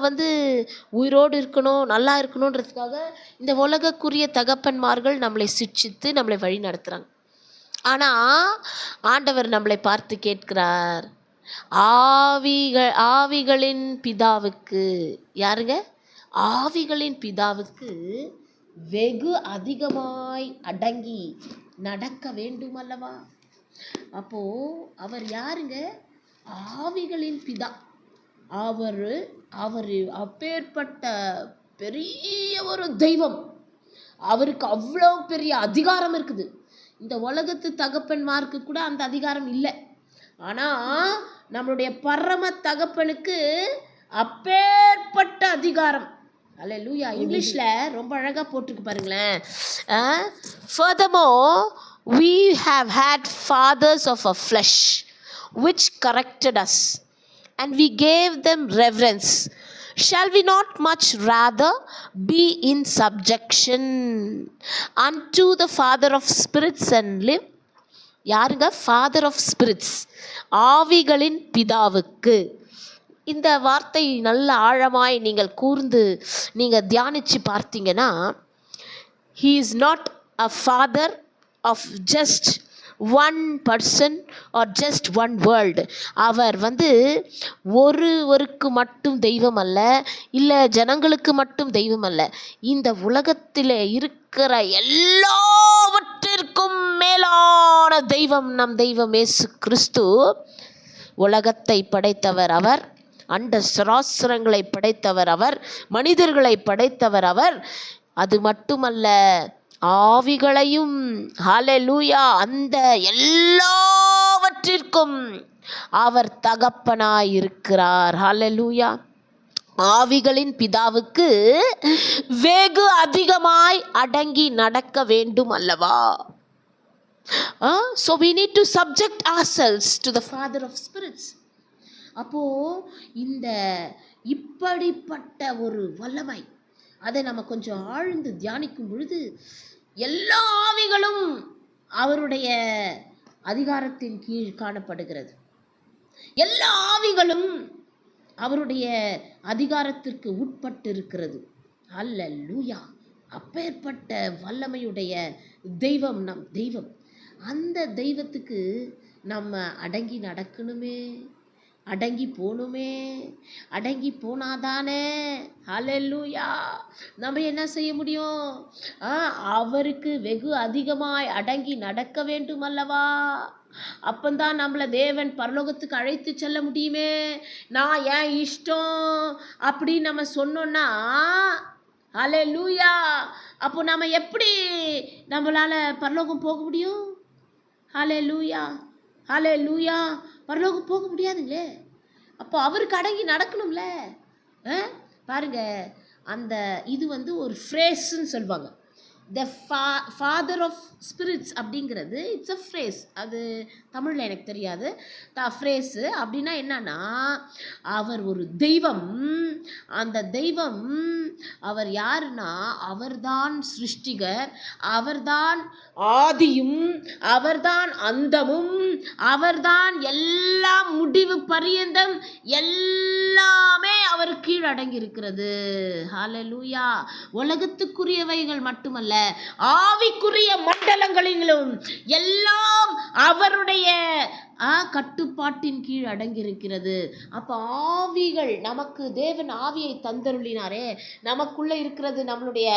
உயிரோடு இருக்கணும், நல்லா இருக்கணுன்றதுக்காக இந்த உலகக்குரிய தகப்பன்மார்கள் நம்மளை சிட்சித்து நம்மளை வழி நடத்துகிறாங்க. ஆனால் ஆண்டவர் நம்மளை பார்த்து கேட்கிறார், ஆவிகளின் பிதாவுக்கு, யாருங்க? ஆவிகளின் பிதாவுக்கு வெகு அதிகமாய் அடங்கி நடக்க வேண்டும் அல்லவா? அப்போ அவர் யாருங்க? ஆவிகளின் பிதா. அவர் அப்பேற்பட்ட பெரிய ஒரு தெய்வம். அவருக்கு அவ்வளோ பெரிய அதிகாரம் இருக்குது. இந்த உலகத்து தகப்பன்மாருக்கு கூட அந்த அதிகாரம் இல்லை. ஆனால் நம்மளுடைய பரம தகப்பனுக்கு அப்பேற்பட்ட அதிகாரம். அல்லேலூயா. இங்கிலீஷ்ல ரொம்ப அழகா போட்டிருக்கு பாருங்களேன். Furthermore, we have had fathers of our flesh which corrected us, and we gave them reverence. Shall we not much rather be in subjection unto the Father of spirits and live? யாருங்க? Father of spirits, ஆவிகளின் பிதாவுக்கு. இந்த வார்த்தை நல்ல ஆழமாய் நீங்கள் கூர்ந்து நீங்கள் தியானித்து பார்த்தீங்கன்னா, he is not a father of just one person or just one world. அவர் ஒருவருக்கு மட்டும் தெய்வம் அல்ல, இல்லை ஜனங்களுக்கு மட்டும் தெய்வம் அல்ல. இந்த உலகத்தில் இருக்கிற எல்லாவற்றிற்கும் மேலான தெய்வம் நம் தெய்வம் இயேசு கிறிஸ்து. உலகத்தை படைத்தவர் அவர், அண்ட சராசரங்களை படைத்தவர் அவர், மனிதர்களை படைத்தவர் அவர். அது மட்டுமல்ல, ஆவிகளையும், ஹல்லேலூயா, அந்த எல்லாவற்றிற்கும் அவர் தகப்பனாய் இருக்கிறார். ஹல்லேலூயா. ஆவிகளின் பிதாவுக்கு வெகு அதிகமாய் அடங்கி நடக்க வேண்டும் அல்லவா? So we need to subject ourselves to the Father of spirits. அப்போ இந்த இப்படிப்பட்ட ஒரு வல்லமை, அதை நம்ம கொஞ்சம் ஆழ்ந்து தியானிக்கும் பொழுது எல்லா ஆவிகளும் அவருடைய அதிகாரத்தின் கீழ் காணப்படுகிறது. எல்லா ஆவிகளும் அவருடைய அதிகாரத்திற்கு உட்பட்டு இருக்கிறது. அல்லேலூயா. அப்பேற்பட்ட வல்லமையுடைய தெய்வம் நம் தெய்வம். அந்த தெய்வத்துக்கு நம்ம அடங்கி நடக்கணுமே, அடங்கி போகணுமே. அடங்கி போனாதானே ஹல்லேலூயா நம்ம என்ன செய்ய முடியும்? அவருக்கு வெகு அதிகமாய் அடங்கி நடக்க வேண்டும் அல்லவா? அப்பந்தான் நம்மளை தேவன் பரலோகத்துக்கு அழைத்து செல்ல முடியுமே. நான் ஏன் இஷ்டம் அப்படின்னு நம்ம சொன்னோன்னா, ஹல்லேலூயா, அப்போ நம்ம எப்படி நம்மளால பரலோகம் போக முடியும்? ஹல்லேலூயா, ஹல்லேலூயா. பரலோகம் போக முடியாதுங்களே. அப்போ அவருக்கு அடங்கி நடக்கணும்ல. பாருங்க, அந்த இது ஒரு ஃப்ரேஸ்ன்னு சொல்லுவாங்க. த ஃபாதர் ஆஃப் ஸ்பிரிட்ஸ் அப்படிங்கிறது இட்ஸ் அ ஃப்ரேஸ். அது தமிழில் எனக்கு தெரியாது. ஃப்ரேஸு அப்படின்னா என்னன்னா, அவர் ஒரு தெய்வம். அந்த தெய்வம் அவர் யாருன்னா, அவர்தான் சிருஷ்டிகர், அவர்தான் ஆதியும், அவர்தான் அந்தமும், அவர்தான் எல்லாம் முடிவு பரியந்தம் எல்லாமே அவர் கீழ் அடங்கி இருக்கிறது. ஹல்லேலூயா. உலகத்துக்குரியவைகள் மட்டுமல்ல, ஆவிக்குரிய மண்டலங்களிலும் எல்லாம் அவருடைய கட்டுப்பாட்டின் கீழ் அடங்கியிருக்கிறது. அப்போ ஆவிகள், நமக்கு தேவன் ஆவியை தந்தருளினாரே, நமக்குள்ளே இருக்கிறது நம்மளுடைய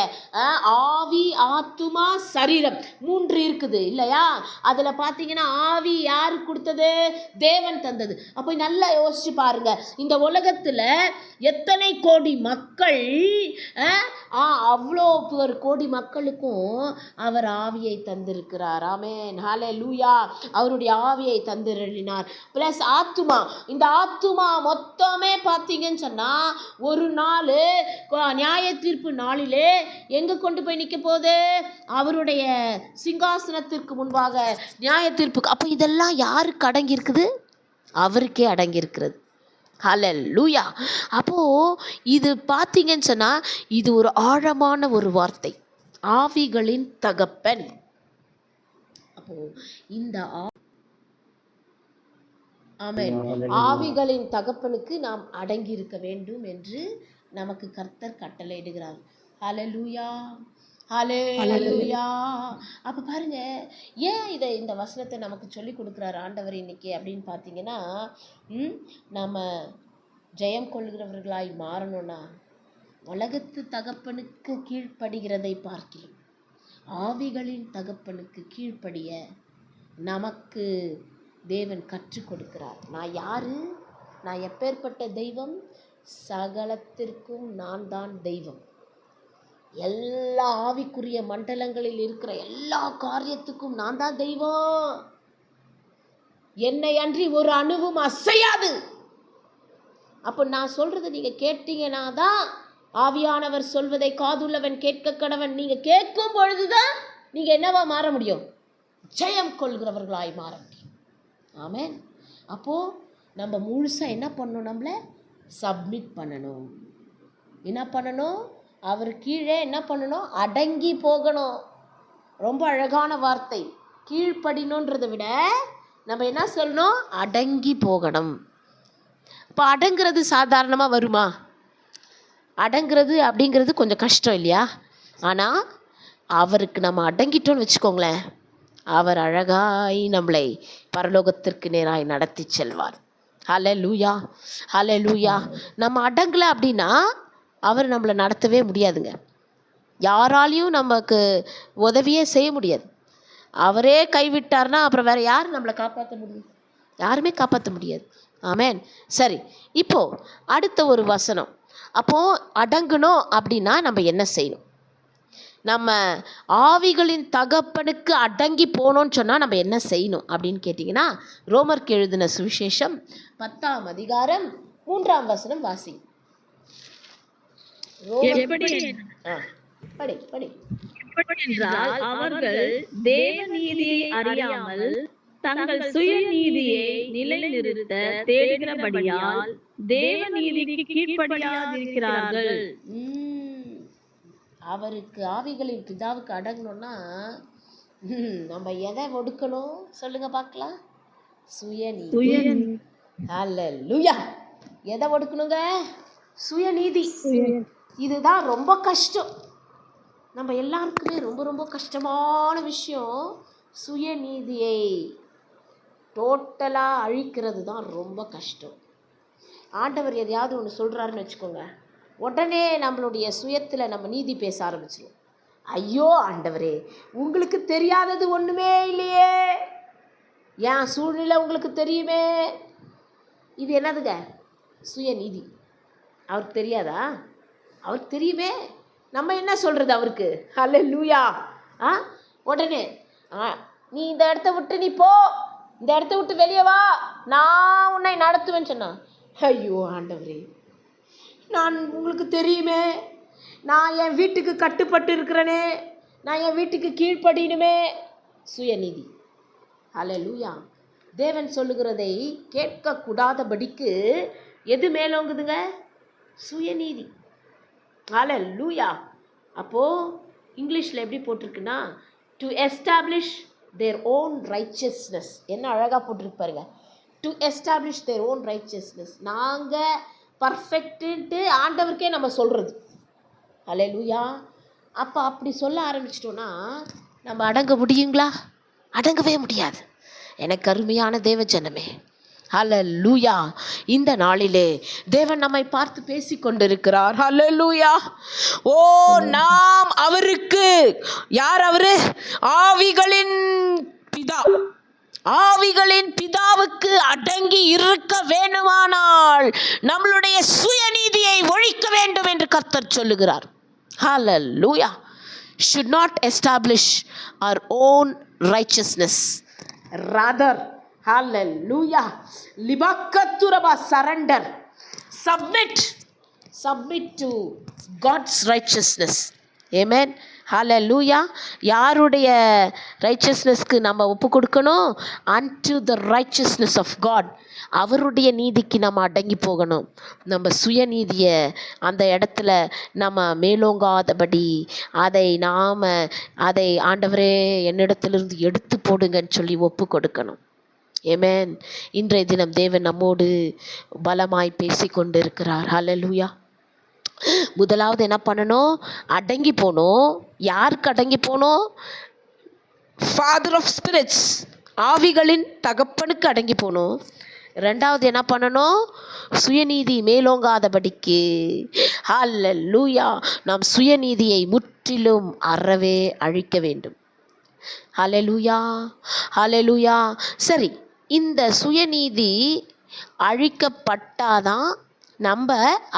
ஆவி, ஆத்துமா, சரீரம், 3 இருக்குது இல்லையா? அதில் பார்த்தீங்கன்னா ஆவி யார் கொடுத்தது? தேவன் தந்தது. அப்போ நல்லா யோசிச்சு பாருங்க, இந்த உலகத்தில் எத்தனை கோடி மக்கள், அவ்வளோ ஒரு கோடி மக்களுக்கும் அவர் ஆவியை தந்திருக்கிறார். ஆமென், ஹல்லேலூயா. அவருடைய ஆவியை தந்து கதறினார். பிளஸ் ஆத்துமா, இந்த ஆத்துமா மொத்தமே பார்த்தீங்கன்னு சொன்னால் ஒரு நாள் நியாய தீர்ப்பு நாளிலே எங்கே கொண்டு போய் நிற்க போகுது? அவருடைய சிங்காசனத்திற்கு முன்பாக நியாய தீர்ப்புக்கு. அப்போ இதெல்லாம் யாருக்கு அடங்கி இருக்குது? அவருக்கே அடங்கி இருக்கிறது. ஹல்லேலூயா. அப்போது இது பார்த்தீங்கன்னு சொன்னால் இது ஒரு ஆழமான ஒரு வார்த்தை, ஆவிகளின் தகப்பன். அப்போது இந்த ஆமென், ஆவிகளின் தகப்பனுக்கு நாம் அடங்கி இருக்க வேண்டும் என்று நமக்கு கர்த்தர் கட்டளையிடுகிறார். ஹல்லேலூயா, ஹல்லேலூயா. அப்போ பாருங்க, ஏன் இந்த வசனத்தை நமக்கு சொல்லி கொடுக்குறாரு ஆண்டவர் இன்னைக்கு அப்படின்னு பார்த்தீங்கன்னா, நம்ம ஜெயம் கொள்கிறவர்களாய் மாறணும்னா உலகத்து தகப்பனுக்கு கீழ்ப்படுகிறதை பார்க்கிறோம், ஆவிகளின் தகப்பனுக்கு கீழ்ப்படிய நமக்கு தேவன் கற்றுக் கொடுக்கிறார். நான் யாரு? நான் எப்பேற்பட்ட தெய்வம்? சகலத்திற்கும் நான் தான் தெய்வம். எல்லா ஆவிக்குரிய மண்டலங்களில் இருக்கிற எல்லா காரியத்துக்கும் நான் தான் தெய்வம். என்னை அன்றி ஒரு அணுவும் அசையாது. அப்போ நான் சொல்றதை நீங்க கேட்டீங்கன்னா தான், ஆவியானவர் சொல்வதை காதுள்ளவன் கேட்க கடவன். நீங்க கேட்கும் பொழுதுதான் நீங்க என்னவா மாற முடியும்? ஜெயம் கொள்கிறவர்களாய் மாற முடியும். ஆமென். அப்போ நம்ம முழுசா என்ன பண்ணணும்? நம்மளை சப்மிட் பண்ணணும். என்ன பண்ணணும்? அவர் கீழே என்ன பண்ணணும்? அடங்கி போகணும். ரொம்ப அழகான வார்த்தை. கீழ்ப்படினோன்றதை விட நம்ம என்ன சொல்லணும்? அடங்கி போகணும். இப்போ அடங்கிறது சாதாரணமாக வருமா? அடங்கிறது அப்படிங்கிறது கொஞ்சம் கஷ்டம் இல்லையா? ஆனால் அவருக்கு நம்ம அடங்கிட்டோன்னு வச்சுக்கோங்களேன், அவர் அழகாய் நம்மளை பரலோகத்திற்கு நேராய் நடத்தி செல்வார். ஹல்லேலூயா, ஹல்லேலூயா. நம்ம அடங்கலை அப்படின்னா அவர் நம்மளை நடத்தவே முடியாதுங்க. யாராலையும் நமக்கு உதவியே செய்ய முடியாது. அவரே கைவிட்டார்னா அப்புறம் வேற யார் நம்மளை காப்பாற்ற முடியும்? யாருமே காப்பாற்ற முடியாது. ஆமென். சரி, இப்போ அடுத்த ஒரு வசனம். அப்போ அடங்கணும் அப்படின்னா நம்ம என்ன செய்யணும்? நம்ம ஆவிகளின் தகப்பனுக்கு அடங்கி போனோம்னு சொன்னால் நம்ம என்ன செய்யணும் அப்படின்னு கேட்டிங்கன்னா, ரோமருக்கு எழுதின சுவிசேஷம் 10ஆம் அதிகாரம் 3ஆம் வசனம் வாசி. அவர்கள் தேவ நீதியை அறியாமல் தங்கள் சுயநீதியை நிலைநிறுத்த தேடுகிறபடியால் தேவ நீதிக்கு கீழ்ப்படியாதிருக்கிறார்கள். அவருக்கு ஆவிகளின் பிதாவுக்கு அடங்கணும்னா நம்ம எதை ஒடுக்கணும் சொல்லுங்க பார்க்கலாம்? சுயநீதி. ஹல்லேலூயா. எதை ஒடுக்கணுங்க? சுயநீதி. இதுதான் ரொம்ப கஷ்டம். நம்ம எல்லாருக்குமே ரொம்ப ரொம்ப கஷ்டமான விஷயம். சுயநீதியை டோட்டலாக அழிக்கிறது தான் ரொம்ப கஷ்டம். ஆண்டவர் எதையாவது ஒன்று சொல்கிறாருன்னு வச்சுக்கோங்க, உடனே நம்மளுடைய சுயத்தில் நம்ம நீதி பேச ஆரம்பிச்சிடும். ஐயோ ஆண்டவரே, உங்களுக்கு தெரியாதது ஒன்றுமே இல்லையே, என் சூழ்நிலை உங்களுக்கு தெரியுமே. இது என்னதுங்க? சுயநீதி. அவருக்கு தெரியாதா? அவருக்கு தெரியுமே. நம்ம என்ன சொல்கிறது அவருக்கு? ஹல்லேலூயா. உடனே நீ இந்த இடத்த விட்டு நீ போ, இந்த இடத்த விட்டு வெளியே வா, நான் உன்னை நடத்துவேன்னு சொன்னான். ஐயோ ஆண்டவரே, நான் உங்களுக்கு தெரியுமே, நான் என் வீட்டுக்கு கட்டுப்பட்டு இருக்கிறேனே, நான் என் வீட்டுக்கு கீழ்ப்படியணுமே. சுயநீதி. ஹல்லேலூயா. தேவன் சொல்லுகிறதை கேட்கக்கூடாதபடிக்கு எது மேலோங்குதுங்க? சுயநீதி. ஹல்லேலூயா. அப்போது இங்கிலீஷில் எப்படி போட்டிருக்குன்னா, to establish their own righteousness. என்ன அழகாக போட்டிருப்பாருங்க. To establish their own righteousness. நாங்கள் பர்ஃபெக்ட்டுன்ட்டு ஆண்டவருக்கே நம்ம சொல்கிறது. ஹல்லேலூயா. அப்போ அப்படி சொல்ல ஆரம்பிச்சிட்டோன்னா நம்ம அடங்க முடியுங்களா? அடங்கவே முடியாது. எனக்கு அருமையான தேவ ஜனமே, ஹல்லேலூயா. இந்த நாளிலே தேவன் நம்மை பார்த்து பேசி கொண்டிருக்கிறார். ஹல்லேலூயா. ஓ, நாம் அவருக்கு, யார் அவரு? ஆவிகளின் பிதா. ஆவிகளின் பிதாவுக்கு அடங்கி இருக்க வேண்டுமானால் நம்மளுடைய சுயநீதியை ஒழிக்க வேண்டும் என்று கர்த்தர் சொல்லுகிறார். ஹல்லேலூயா. should not establish our own righteousness, rather Hallelujah. Libakaturaba, surrender. Submit to God's righteousness. Amen. Hallelujah. யாருடைய ரைச்சஸ்னஸ்க்கு நம்ம ஒப்பு கொடுக்கணும்? unto the righteousness of God. அவருடைய நீதிக்கு நம்ம அடங்கி போகணும். நம்ம சுயநீதியை அந்த இடத்துல நம்ம மேலோங்காதபடி அதை ஆண்டவரே என்னிடத்திலிருந்து எடுத்து போடுங்கன்னு சொல்லி ஒப்பு கொடுக்கணும். ஆமென். இன்றைய தினம் தேவன் நம்மோடு பலமாய் பேசி கொண்டு இருக்கிறார். ஹல்லேலூயா. முதலாவது என்ன பண்ணணும்? அடங்கி போகணும். யாருக்கு அடங்கி போகணும்? ஃபாதர் ஆஃப் ஸ்பிரிட்ஸ், ஆவிகளின் தகப்பனுக்கு அடங்கி போகணும். ரெண்டாவது என்ன பண்ணணும்? சுயநீதி மேலோங்காதபடிக்கு ஹல்லேலூயா நாம் சுயநீதியை முற்றிலும் அறவே அழிக்க வேண்டும். ஹல்லேலூயா, ஹல்லேலூயா. சரி, இந்த சுயநீதி அழிக்கப்பட்டாதான் நம்ம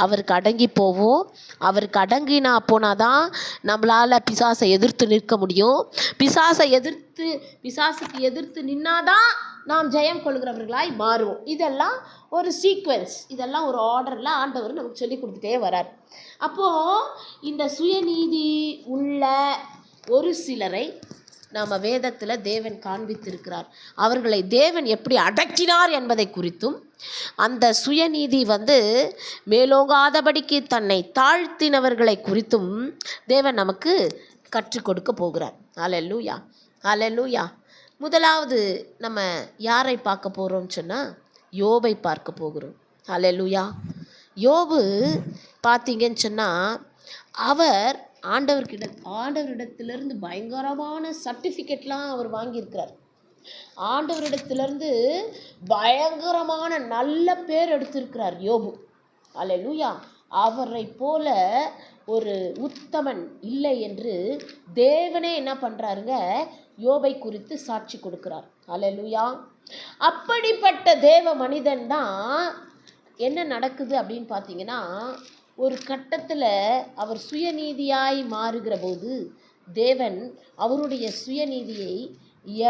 அவருக்கு அடங்கி போவோம். அவருக்கு அடங்கினா போனாதான் நம்மளால் பிசாசை எதிர்த்து நிற்க முடியும். பிசாசுக்கு எதிர்த்து நின்னாதான் நாம் ஜெயம் கொள்கிறவர்களாய் மாறுவோம். இதெல்லாம் ஒரு சீக்வென்ஸ், இதெல்லாம் ஒரு ஆர்டரில் ஆண்டவர் நமக்கு சொல்லி கொடுத்துட்டே வரார். அப்போது இந்த சுயநீதி உள்ள ஒரு சிலரை நாம் வேதத்தில் தேவன் காண்பித்திருக்கிறார். அவர்களை தேவன் எப்படி அடக்கினார் என்பதை குறித்தும், அந்த சுயநீதி மேலோங்காதபடிக்கு தன்னை தாழ்த்தினவர்களை குறித்தும் தேவன் நமக்கு கற்றுக் கொடுக்க போகிறார். ஹல்லேலூயா, ஹல்லேலூயா. முதலாவது நம்ம யாரை பார்க்க போகிறோம்னு சொன்னால் யோபை பார்க்க போகிறோம். ஹல்லேலூயா. யோபு பார்த்தீங்கன்னு சொன்னால் அவர் ஆண்டவரிடத்திலிருந்து பயங்கரமான சர்டிஃபிகேட்லாம் அவர் வாங்கியிருக்கிறார். ஆண்டவரிடத்திலிருந்து பயங்கரமான நல்ல பேர் எடுத்திருக்கிறார் யோபு. ஹல்லேலூயா. அவரை போல ஒரு உத்தமன் இல்லை என்று தேவனே என்ன பண்ணுறாருங்க? யோபை குறித்து சாட்சி கொடுக்கிறார். ஹல்லேலூயா. அப்படிப்பட்ட தேவ மனிதன் தான் என்ன நடக்குது அப்படின்னு பார்த்தீங்கன்னா, ஒரு கட்டத்தில் அவர் சுயநீதியாய் மாறுகிற போது தேவன் அவருடைய சுயநீதியை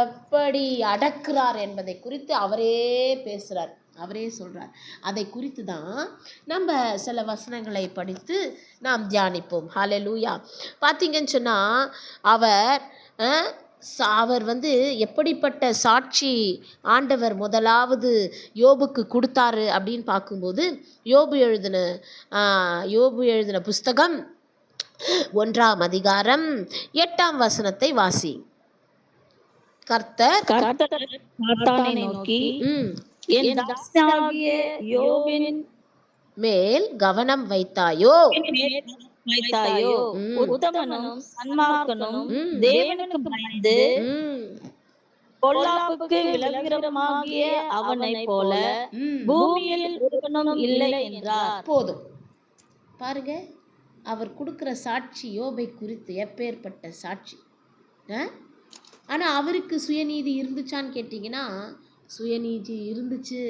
எப்படி அடக்குறார் என்பதை குறித்து அவரே பேசுகிறார், அவரே சொல்கிறார். அதை குறித்து தான் நம்ம சில வசனங்களை படித்து நாம் தியானிப்போம். ஹல்லேலூயா. பார்த்தீங்கன்னு சொன்னால் அவர் எப்படிப்பட்ட சாட்சி ஆண்டவர் முதலாவது யோபுக்கு கொடுத்தாரு அப்படின்னு பார்க்கும்போது, யோபு எழுதின புஸ்தகம் 1ஆம் அதிகாரம் 8ஆம் வசனத்தை வாசி. கர்த்தர் சாத்தானை நோக்கி, என் தாசனாகிய யோபின் மேல் கவனம் வைத்தாயோ? உத்தமனும் சன்மார்க்கனும் தேவனுக்கு பயந்து பொல்லாப்புக்கு விலகிறவனாகிய அவனைப் போல பூமியில் ஒருவனும் இல்லை என்றார். போதும் பாருங்க, அவர் கொடுக்கிற சாட்சி யோபை குறித்து எப்பேற்பட்ட சாட்சி. ஆனா அவருக்கு சுயநீதி இருந்துச்சான்னு கேட்டிங்கன்னா, சுயநீதி இருந்துச்சு.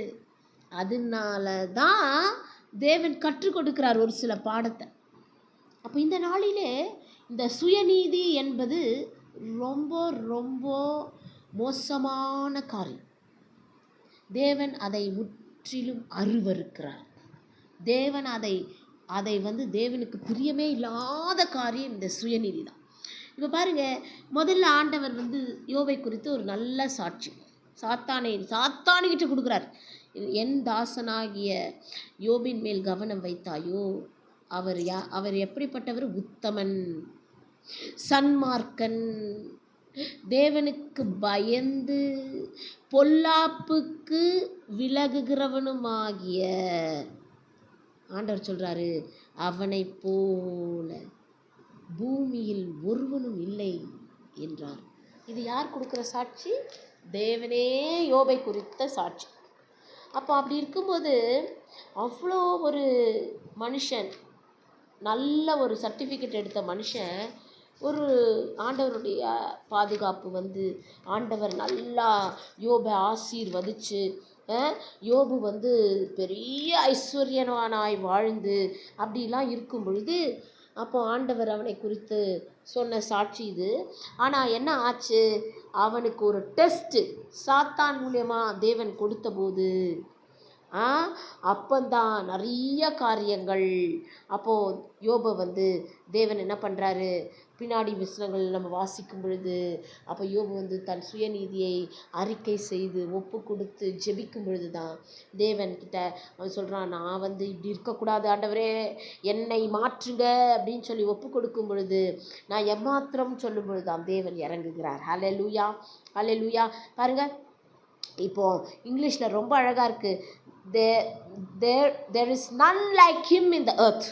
அதனால தான் தேவன் கற்றுக் கொடுக்கிறார் ஒரு சில பாடத்தை. அப்போ இந்த நாளிலே இந்த சுயநீதி என்பது ரொம்ப ரொம்ப மோசமான காரியம். தேவன் அதை முற்றிலும் அருவருக்கிறார். தேவன் அதை தேவனுக்கு பிரியமே இல்லாத காரியம் இந்த சுயநீதி தான். இப்போ பாருங்கள், முதல்ல ஆண்டவர் யோபை குறித்து ஒரு நல்ல சாட்சி சாத்தானுக்கிட்ட கொடுக்குறார். என் தாசனாகிய யோபின் மேல் கவனம் வைத்தாயோ? அவர் எப்படிப்பட்டவர்? உத்தமன், சன்மார்க்கன், தேவனுக்கு பயந்து பொல்லாப்புக்கு விலகுகிறவனுமாகிய ஆண்டவர் சொல்றாரு, அவனை போல பூமியில் ஒருவனும் இல்லை என்றார். இது யார் கொடுக்குற சாட்சி? தேவனே யோபை குறித்த சாட்சி. அப்போ அப்படி இருக்கும்போது அவ்வளோ ஒரு மனுஷன், நல்ல ஒரு சர்டிஃபிகேட் எடுத்த மனுஷன், ஒரு ஆண்டவருடைய பாதுகாப்பு ஆண்டவர் நல்லா யோபை ஆசீர்வதிச்சு, யோபு பெரிய ஐஸ்வர்யவானாய் வாழ்ந்து அப்படிலாம் இருக்கும் பொழுது அப்போ ஆண்டவர் அவனை குறித்து சொன்ன சாட்சி இது. ஆனால் என்ன ஆச்சு, அவனுக்கு ஒரு டெஸ்ட்டு சாத்தான் மூலியமா தேவன் கொடுத்தபோது அப்பந்தான் நிறைய காரியங்கள். அப்போது யோபை வந்து தேவன் என்ன பண்ணுறாரு, பின்னாடி வசனங்கள் நம்ம வாசிக்கும் பொழுது அப்போ யோபு வந்து தன் சுயநீதியை அறிக்கை செய்து ஒப்பு கொடுத்து ஜெபிக்கும் பொழுது தான் தேவன்கிட்ட அவன் சொல்கிறான், நான் வந்து இப்படி இருக்கக்கூடாது ஆண்டவரே, என்னை மாற்றுங்க அப்படின்னு சொல்லி ஒப்பு கொடுக்கும் பொழுது, நான் எம்மாத்திரம் சொல்லும் பொழுது தான் தேவன் இறங்குகிறார். ஹல்லேலூயா, ஹல்லேலூயா. பாருங்க, இப்போ இங்கிலீஷில் ரொம்ப அழகாக இருக்குது, there is none like him in the earth.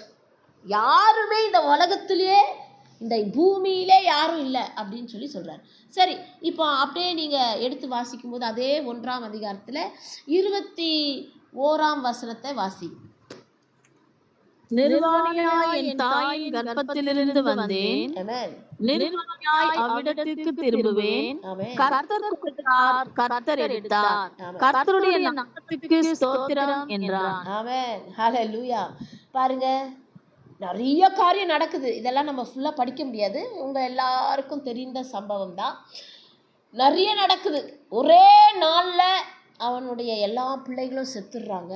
யாருமே இந்த உலகத்திலேயே இந்த பூமியிலே யாரும் இல்லை அப்படின்னு சொல்லி சொல்கிறார். சரி, இப்போ அப்படியே நீங்கள் எடுத்து வாசிக்கும்போது அதே 1ஆம் அதிகாரத்தில் 21ஆம் வசனத்தை வாசி. நிர்வாணியாய் என் தாயின் கர்ப்பத்திலிருந்து வந்தேன், நிர்வாணியாய் அவ்விடத்திற்கு திரும்புவேன். கர்த்தர் கொடுத்தார், கர்த்தர் எடுத்தார், கர்த்தருடைய நாமத்துக்கு ஸ்தோத்திரம் என்றான். ஆமென், ஹல்லேலூயா. பாருங்க, நிறைய காரியம் நடக்குது. இதெல்லாம் நம்ம ஃபுல்லாக படிக்க முடியாது, உங்கள் எல்லாருக்கும் தெரிந்த சம்பவம் தான். நிறைய நடக்குது. ஒரே நாளில் அவனுடைய எல்லா பிள்ளைகளும் செத்துடுறாங்க.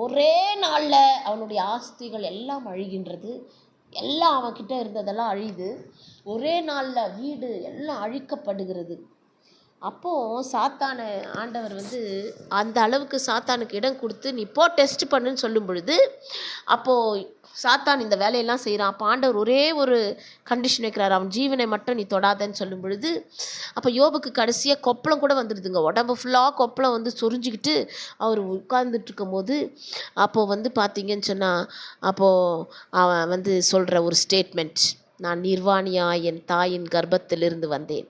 ஒரே நாளில் அவனுடைய ஆஸ்திகள் எல்லாம் அழிகின்றது. எல்லாம் அவன்கிட்ட இருந்ததெல்லாம் அழியுது. ஒரே நாளில் வீடு எல்லாம் அழிக்கப்படுகிறது. அப்போது சாத்தானை ஆண்டவர் வந்து அந்த அளவுக்கு சாத்தானுக்கு இடம் கொடுத்து நீ போ டெஸ்ட் பண்ணுன்னு சொல்லும் பொழுது, அப்போது சாத்தான் இந்த வேலையெல்லாம் செய்கிறான். அப்போ ஆண்டவர் ஒரே ஒரு கண்டிஷன் வைக்கிறார், அவன் ஜீவனை மட்டும் நீ தொடாதன்னு சொல்லும் பொழுது, அப்போ யோபுக்கு கடைசியாக கொப்பளம் கூட வந்துடுதுங்க. உடம்பு ஃபுல்லாக கொப்பளம் வந்து சொரிஞ்சிக்கிட்டு அவர் உட்கார்ந்துட்டு இருக்கும் போது, அப்போது வந்து பார்த்தீங்கன்னு சொன்னால், அப்போது அவன் வந்து சொல்கிற ஒரு ஸ்டேட்மெண்ட், நான் நிர்வாணியாய் என் தாயின் கர்ப்பத்திலிருந்து வந்தேன்,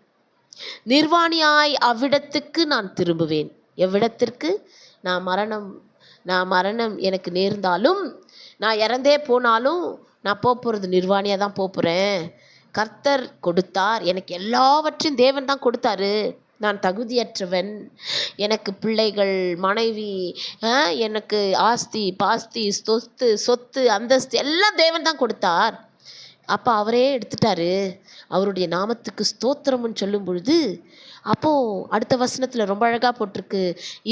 நிர்வாணியாய் அவ்விடத்துக்கு நான் திரும்புவேன். எவ்விடத்திற்கு? நான் மரணம் எனக்கு நேர்ந்தாலும், நான் இறந்தே போனாலும் நான் போகிறது நிர்வாணியாக தான் போகிறேன். கர்த்தர் கொடுத்தார், எனக்கு எல்லாவற்றையும் தேவன் தான் கொடுத்தாரு. நான் தகுதியற்றவன், எனக்கு பிள்ளைகள், மனைவி, எனக்கு ஆஸ்தி பாஸ்தி, சொத்து அந்தஸ்து எல்லாம் தேவன் தான் கொடுத்தார். அப்போ அவரே எடுத்துட்டாரு. அவருடைய நாமத்துக்கு ஸ்தோத்திரம்னு சொல்லும் பொழுது, அப்போது அடுத்த வசனத்தில் ரொம்ப அழகாக போட்டிருக்கு,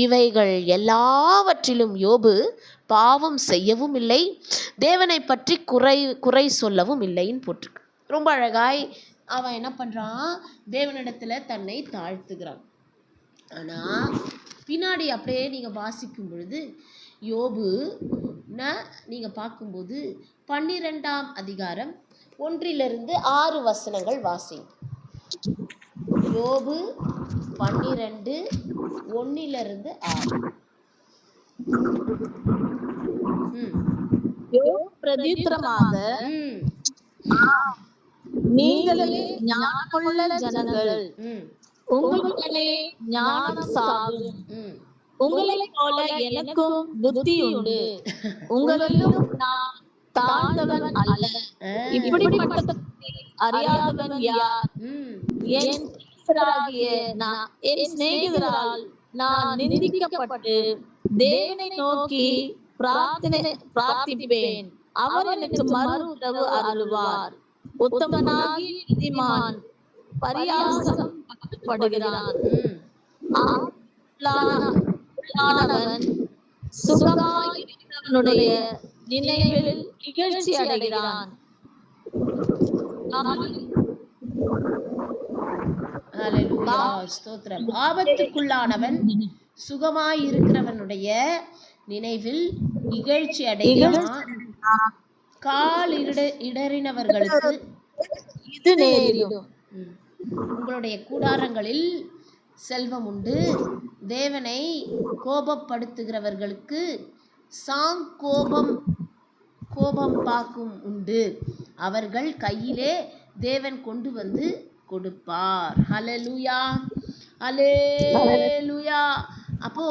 இவைகள் எல்லாவற்றிலும் யோபு பாவம் செய்யவும் இல்லை, தேவனை பற்றி குறை சொல்லவும் இல்லைன்னு போட்டிருக்கு. ரொம்ப அழகாய் அவன் என்ன பண்ணுறான், தேவனிடத்தில் தன்னை தாழ்த்துகிறான். ஆனால் பின்னாடி அப்படியே நீங்கள் வாசிக்கும் பொழுது யோபு நீங்கள் பார்க்கும்போது 12ஆம் அதிகாரம் 1-6 வசனங்கள் வாசி. யோபு 12 1-6. பிரதித்திரமாக, நீங்களே ஞானமுள்ள ஜனங்கள், உங்களுக்குள்ளே ஞானம் சாகும். உங்களைப் போல எனக்கும் புத்தி உண்டு, உங்களிலும் நான் தாழ்ந்தவன் அல்ல. இப்படிப்பட்ட அறியாதவன் யார்? என் சிநேகிதரால் நான் நிந்திக்கப்பட்டு தேவனை நோக்கி பிரார்த்திப்பேன். அவர் எனக்கு மறு உதவு அருள்வார். உத்தமனாகி நீதிமான் பரியாசப்படுகிறான். சுகமாய் இருக்கிறவனுடைய நினைவில் இகழ்ச்சி அடைகிறான். ஸ்தோத்திரம். ஆபத்துக்குள்ளானவன் சுகமாயிருக்கிறவனுடைய நினைவில் இகழ்ச்சி அடைகிறான். கால் இடறினவர்களுக்கு இது நேரிடும். உங்களுடைய கூடாரங்களில் செல்வம் உண்டு, தேவனை கோபப்படுத்துகிறவர்களுக்கு கோபம் பாக்கும் உண்டு, அவர்கள் கையிலே தேவன் கொண்டு வந்து கொடுப்பார். ஹல்லேலூயா, ஹல்லேலூயா. அப்போ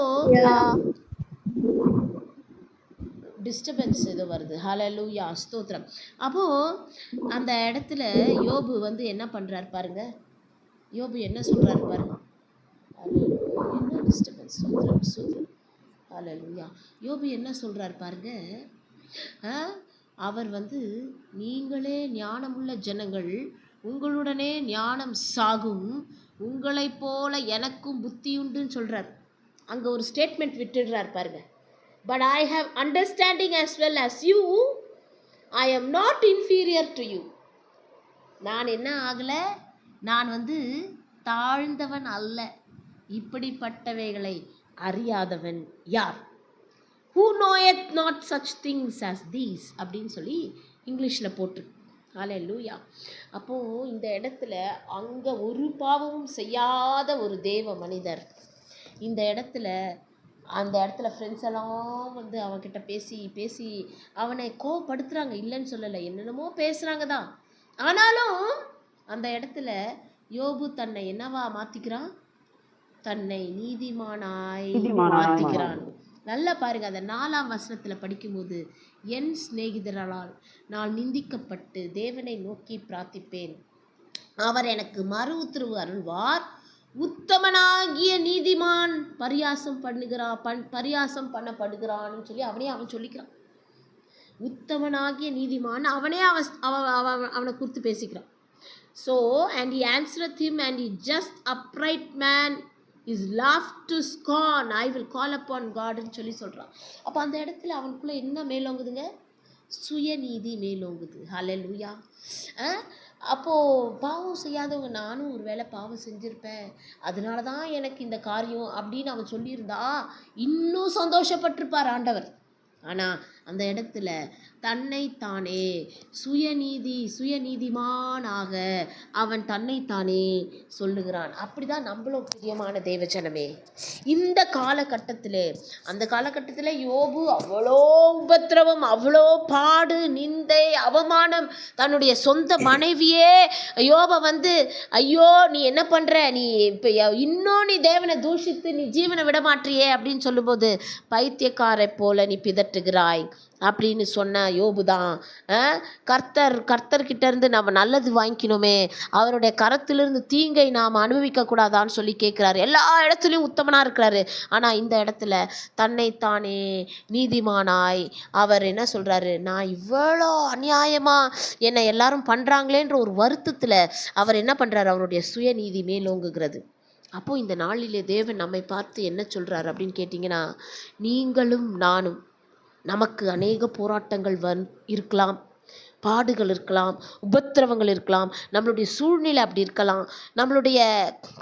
டிஸ்டர்பன்ஸ் ஏதோ வருது. ஹல்லேலூயா, ஸ்தோத்திரம். அப்போது அந்த இடத்துல யோபு வந்து என்ன பண்ணுறாரு பாருங்க, யோபு என்ன சொல்கிறாரு பாருங்க. என்ன டிஸ்டர்பன்ஸ்? ஸ்தோத்திரம், ஸ்தோத்திரம். ஹல்லேலூயா. யோபு என்ன சொல்கிறாரு பாருங்க, அவர் நீங்களே ஞானமுள்ள ஜனங்கள், உங்களுடனே ஞானம் சாகும், உங்களைப் போல எனக்கும் புத்தியுண்டுன்னு சொல்கிறார். அங்கே ஒரு ஸ்டேட்மெண்ட் விட்டுடுறார் பாருங்க. But I have understanding as well as you, I am not inferior to you. நான் என்ன ஆகலை, நான் தாழ்ந்தவன் அல்ல, இப்படிப்பட்டவைகளை அறியாதவன் யார்? who knoweth not such things as these அப்படின்னு சொல்லி இங்கிலீஷில் போட்டு. ஹல்லேலூயா. அப்போது இந்த இடத்துல அங்கே ஒரு பாவமும் செய்யாத ஒரு தேவ மனிதர் இந்த இடத்துல அந்த இடத்துல ஃப்ரெண்ட்ஸ் எல்லாம் அவன்கிட்ட பேசி பேசி அவனை கோவப்படுத்துகிறாங்க, இல்லைன்னு சொல்லலை, என்னென்னமோ பேசுகிறாங்க தான். ஆனாலும் அந்த இடத்துல யோபு தன்னை என்னவா மாற்றிக்கிறான்? தன்னை நீதிமானாய் மாற்றிக்கிறான். நல்லா பாருங்க, அந்த 4ஆம் வசனத்தில் படிக்கும்போது, என் சிநேகிதரால் நான் நிந்திக்கப்பட்டு தேவனை நோக்கி பிரார்த்திப்பேன், அவர் எனக்கு மறு உத்தரவு அருள்வார், உத்தமனாகிய நீதிமான் பரியாசம் பண்ணப்படுகிறான்னு சொல்லி அவன் சொல்லிக்கிறான். உத்தமனாகிய நீதிமான் அவனே அவனை குறித்து பேசிக்கிறான். So and he answereth him and he just upright man is laughed to scorn, I will call upon God ன்னு சொல்லி சொல்கிறான். அப்போ அந்த இடத்துல அவனுக்குள்ளே என்ன மேலோங்குதுங்க? சுயநீதி மேலோங்குது. ஹல்லேலூயா. அப்போது பாவம் செய்யாதவங்க, நானும் ஒரு வேளை பாவம் செஞ்சுருப்பேன், அதனால தான் எனக்கு இந்த காரியம் அப்படின்னு அவன் சொல்லியிருந்தா இன்னும் சந்தோஷப்பட்டிருப்பார் ஆண்டவர். ஆனால் அந்த இடத்துல தன்னைத்தானே சுயநீதிமானாக அவன் தன்னைத்தானே சொல்லுகிறான். அப்படிதான் நம்மளும் பிரியமான தேவஜனமே, இந்த காலகட்டத்தில் அந்த காலகட்டத்தில் யோபு அவ்வளோ உபத்திரவம், அவ்வளோ பாடு, நிந்தை, அவமானம், தன்னுடைய சொந்த மனைவியே யோபை ஐயோ நீ என்ன பண்ணுற, நீ இப்போ இன்னும் நீ தேவனை தூஷித்து நீ ஜீவனை விட மாட்டியே அப்படின்னு சொல்லும்போது, பைத்தியக்காரை போல நீ பிதற்றுகிறாய் அப்படின்னு சொன்ன யோபு தான் கர்த்தர்கிட்ட இருந்து நம்ம நல்லது வாங்கிக்கணுமே, அவருடைய கரத்திலிருந்து தீங்கை நாம் அனுபவிக்கக்கூடாதான்னு சொல்லி கேட்குறாரு. எல்லா இடத்துலையும் உத்தமனாக இருக்கிறாரு, ஆனால் இந்த இடத்துல தன்னைத்தானே நீதிமானாய் அவர் என்ன சொல்கிறாரு? நான் இவ்வளோ அநியாயமாக என்னை எல்லாரும் பண்ணுறாங்களேன்ற ஒரு வருத்தத்தில் அவர் என்ன பண்ணுறாரு? அவருடைய சுயநீதி மேலோங்குகிறது. அப்போது இந்த நாளிலே தேவன் நம்மை பார்த்து என்ன சொல்கிறார் அப்படின்னு கேட்டிங்கன்னா, நீங்களும் நானும், நமக்கு அநேக போராட்டங்கள் இருக்கலாம், பாடுகள் இருக்கலாம், உபத்திரவங்கள் இருக்கலாம், நம்மளுடைய சூழ்நிலை அப்படி இருக்கலாம், நம்மளுடைய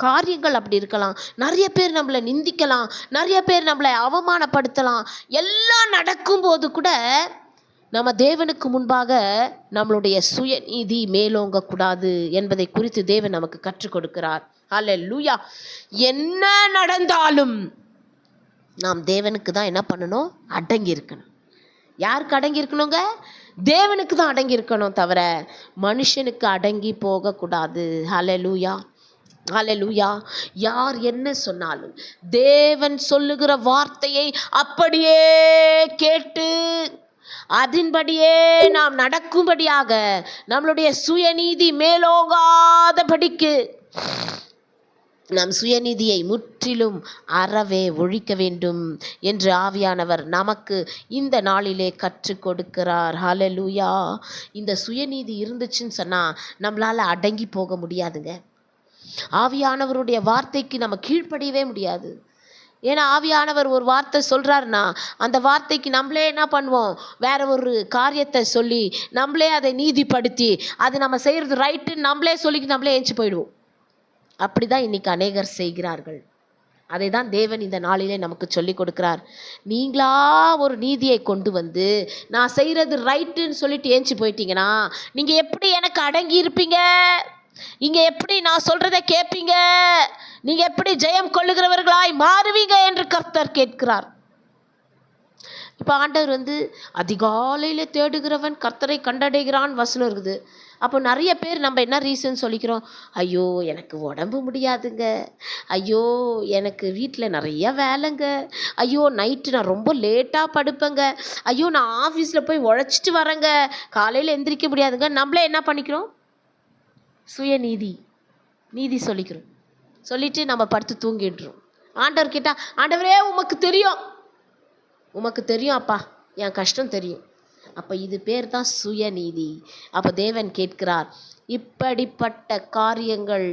காரியங்கள் அப்படி இருக்கலாம், நிறைய பேர் நம்மளை நிந்திக்கலாம், நிறைய பேர் நம்மளை அவமானப்படுத்தலாம். எல்லாம் நடக்கும்போது கூட நம்ம தேவனுக்கு முன்பாக நம்மளுடைய சுயநீதி மேலோங்கக்கூடாது என்பதை குறித்து தேவன் நமக்கு கற்றுக் கொடுக்கிறார். ஹல்லேலூயா. என்ன நடந்தாலும் நாம் தேவனுக்கு தான் என்ன பண்ணணும்? அடங்கி இருக்கணும். யாருக்கு அடங்கி இருக்கணுங்க? தேவனுக்கு தான் அடங்கி இருக்கணும், தவிர மனுஷனுக்கு அடங்கி போகக்கூடாது. ஹல்லேலூயா, ஹல்லேலூயா. யார் என்ன சொன்னாலும் தேவன் சொல்லுகிற வார்த்தையை அப்படியே கேட்டு அதன்படியே நாம் நடக்கும்படியாக, நம்மளுடைய சுயநீதி மேலோங்காதபடிக்கு நம் சுயநீதியை முற்றிலும் அறவே ஒழிக்க வேண்டும் என்று ஆவியானவர் நமக்கு இந்த நாளிலே கற்றுக் கொடுக்கிறார். ஹல்லேலூயா. இந்த சுயநீதி இருந்துச்சுன்னு சொன்னால் நம்மளால் அடங்கி போக முடியாதுங்க. ஆவியானவருடைய வார்த்தைக்கு நம்ம கீழ்ப்படியவே முடியாது. ஏன்னா ஆவியானவர் ஒரு வார்த்தை சொல்கிறாருன்னா அந்த வார்த்தைக்கு நம்மளே என்ன பண்ணுவோம்? வேற ஒரு காரியத்தை சொல்லி நம்மளே அதை நீதிப்படுத்தி அது நம்ம செய்கிறது ரைட்டுன்னு நம்மளே சொல்லிட்டு நம்மளே ஏஞ்சி போயிடுவோம். அப்படி தான் இன்றைக்கி அநேகர் செய்கிறார்கள். அதை தான் தேவன் இந்த நாளிலே நமக்கு சொல்லி கொடுக்கிறார். நீங்களா ஒரு நீதியை கொண்டு நான் செய்கிறது ரைட்டுன்னு சொல்லிட்டு ஏஞ்சி போயிட்டீங்கன்னா நீங்கள் எப்படி எனக்கு அடங்கி இருப்பீங்க? நீங்கள் எப்படி நான் சொல்கிறத கேட்பீங்க? நீங்கள் எப்படி ஜெயம் கொள்ளுகிறவர்களாய் மாறுவீங்க என்று கர்த்தர் கேட்கிறார். இப்போ ஆண்டவர் அதிகாலையில் தேடுகிறவன் கர்த்தரை கண்டடைகிறான் வசனம் இருக்குது. அப்போ நிறைய பேர் நம்ம என்ன ரீசன் சொல்லிக்கிறோம்? ஐயோ எனக்கு உடம்பு முடியாதுங்க, ஐயோ எனக்கு வீட்டில் நிறைய வேலைங்க, ஐயோ நைட்டு நான் ரொம்ப லேட்டாக படுப்பேங்க, ஐயோ நான் ஆஃபீஸில் போய் உழைச்சிட்டு வரேங்க, காலையில் எந்திரிக்க முடியாதுங்க. நம்மளே என்ன பண்ணிக்கிறோம்? நீதி சொல்லிக்கிறோம். சொல்லிட்டு நம்ம படுத்து தூங்கிடுறோம். ஆண்டவர் கேட்டால், ஆண்டவரே உமக்கு தெரியும் அப்பா, என் கஷ்டம் தெரியும், அப்போ இது பேர் தான் சுயநீதி. அப்போ தேவன் கேட்கிறார், இப்படிப்பட்ட காரியங்கள்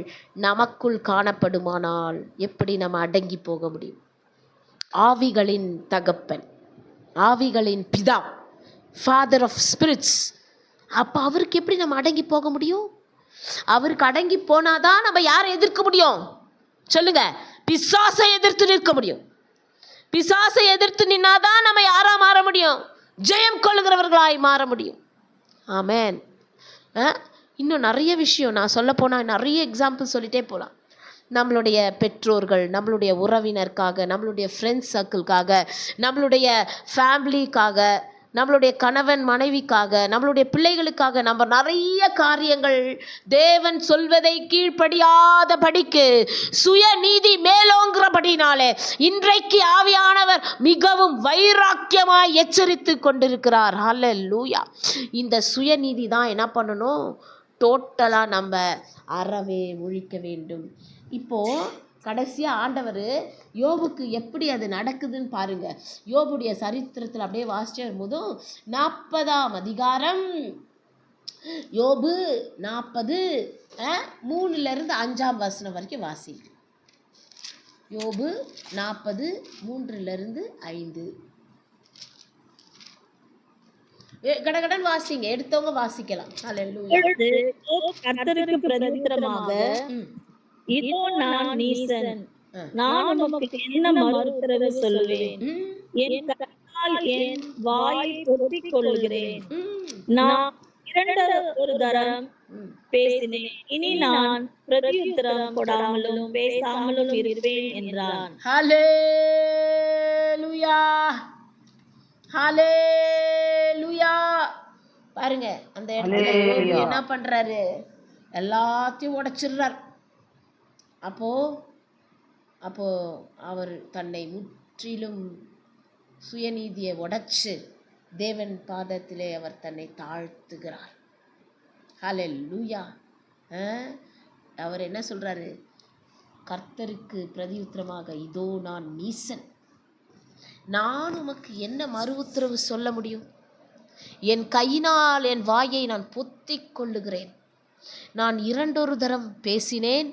நமக்குள் காணப்படுமானால் எப்படி நம்ம அடங்கி போக முடியும்? ஆவிகளின் தகப்பன், ஆவிகளின் பிதா, ஃபாதர் ஆஃப் ஸ்பிரிட்ஸ். அப்போ அவருக்கு எப்படி நம்ம அடங்கி போக முடியும்? அவருக்கு அடங்கி போனாதான் நம்ம யாரை எதிர்க்க முடியும் சொல்லுங்க? பிசாசை எதிர்த்து நிற்க முடியும். பிசாசை எதிர்த்து நின்னாதான் நம்ம யாரா மாற முடியும்? ஜெயம் கொள்கிறவர்களாய் மாற முடியும். ஆமென். இன்னும் நிறைய விஷயம் நான் சொல்ல போனால் நிறைய எக்ஸாம்பிள் சொல்லிட்டே போகலாம். நம்மளுடைய பெற்றோர்கள், நம்மளுடைய உறவினருக்காக, நம்மளுடைய ஃப்ரெண்ட்ஸ் சர்க்கிள்காக, நம்மளுடைய ஃபேமிலிக்காக, நம்மளுடைய கணவன் மனைவிக்காக, நம்மளுடைய பிள்ளைகளுக்காக நம்ம நிறைய காரியங்கள் தேவன் சொல்வதை கீழ்ப்படியாத படிக்கு சுயநீதி மேலோங்கிறபடினாலே இன்றைக்கு ஆவியானவர் மிகவும் வைராக்கியமாய் எச்சரித்து கொண்டிருக்கிறார். ஹல்லேலூயா. இந்த சுயநீதி தான் என்ன பண்ணணும்? டோட்டலாக நம்ம அறவே ஒழிக்க வேண்டும். இப்போது கடைசியாக ஆண்டவர் யோபுக்கு எப்படி அது நடக்குதுன்னு பாருங்க. யோபுடைய சரித்திரத்தில் அப்படியே வாசிச்சே வரும்போதும் 40ஆம் அதிகாரம் யோபு 40 3லேருந்து 5ஆம் வசனம் வரைக்கும் வாசி. யோபு 40 3லேருந்து 5. கடகடன் வாசிங்க, எடுத்தவங்க வாசிக்கலாம். அல்லேலூயா. கர்த்தருக்கு பிரதித்திரமாக, இதோ நான் நீசன், நான் உமக்கு என்ன மறுஉத்தரவு சொல்வேன்? என் கண்ணால் என் வாயை பொத்திக் கொள்கிறேன். நான் ஒரு தரம் பேசினேன், இனி நான் பிரதியுத்தரம் கொடாமலும் பேசாமலும் இருப்பேன் என்றான். ஹல்லேலூயா, ஹல்லேலூயா. பாருங்க, அந்த இடத்துல யோபு என்ன பண்றாரு? எல்லாத்தையும் உடைச்சிடுறார். அப்போ அவர் தன்னை முற்றிலும் சுயநீதியை உடைச்சு தேவன் பாதத்திலே அவர் தன்னை தாழ்த்துகிறார். ஹல்லேலூயா. அவர் என்ன சொல்றாரு? கர்த்தருக்கு பிரதியுத்தரமாக, இதோ நான் நீசன், நான் உமக்கு என்ன மறு உத்தரவு சொல்ல முடியும்? என் கையினால் என் வாயை நான் பொத்திக் கொள்ளுகிறேன். நான் 2 தரம் பேசினேன்,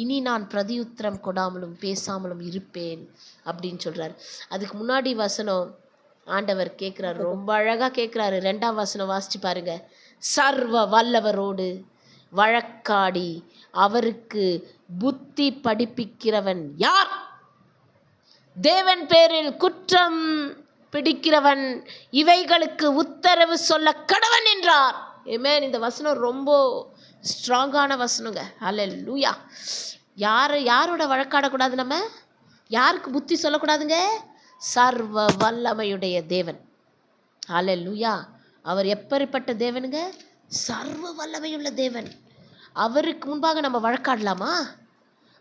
இனி நான் பிரதியுத்தரம் கொடாமலும் பேசாமலும் இருப்பேன் அப்படின்னு சொல்கிறார். அதுக்கு முன்னாடி வசனம் ஆண்டவர் கேட்குறாரு, ரொம்ப அழகாக கேட்குறாரு. 2ஆம் வசனம் வாசிச்சு பாருங்க. சர்வ வல்லவரோடு வழக்காடி அவருக்கு புத்தி படிப்பிக்கிறவன் யார்? தேவன் பேரில் குற்றம் பிடிக்கிறவன் இவைகளுக்கு உத்தரவு சொல்ல கடவன் என்றார். ஆமென். இந்த வசனம் ரொம்ப ஸ்ட்ராங்கான வசனங்க. ஹல்லேலூயா. யாரோட வழக்காடக்கூடாது? நம்ம யாருக்கு புத்தி சொல்லக்கூடாதுங்க? சர்வ வல்லமையுடைய தேவன். ஹல்லேலூயா. அவர் எப்படிப்பட்ட தேவனுங்க? சர்வ வல்லமையுள்ள தேவன். அவருக்கு முன்பாக நம்ம வழக்காடலாமா?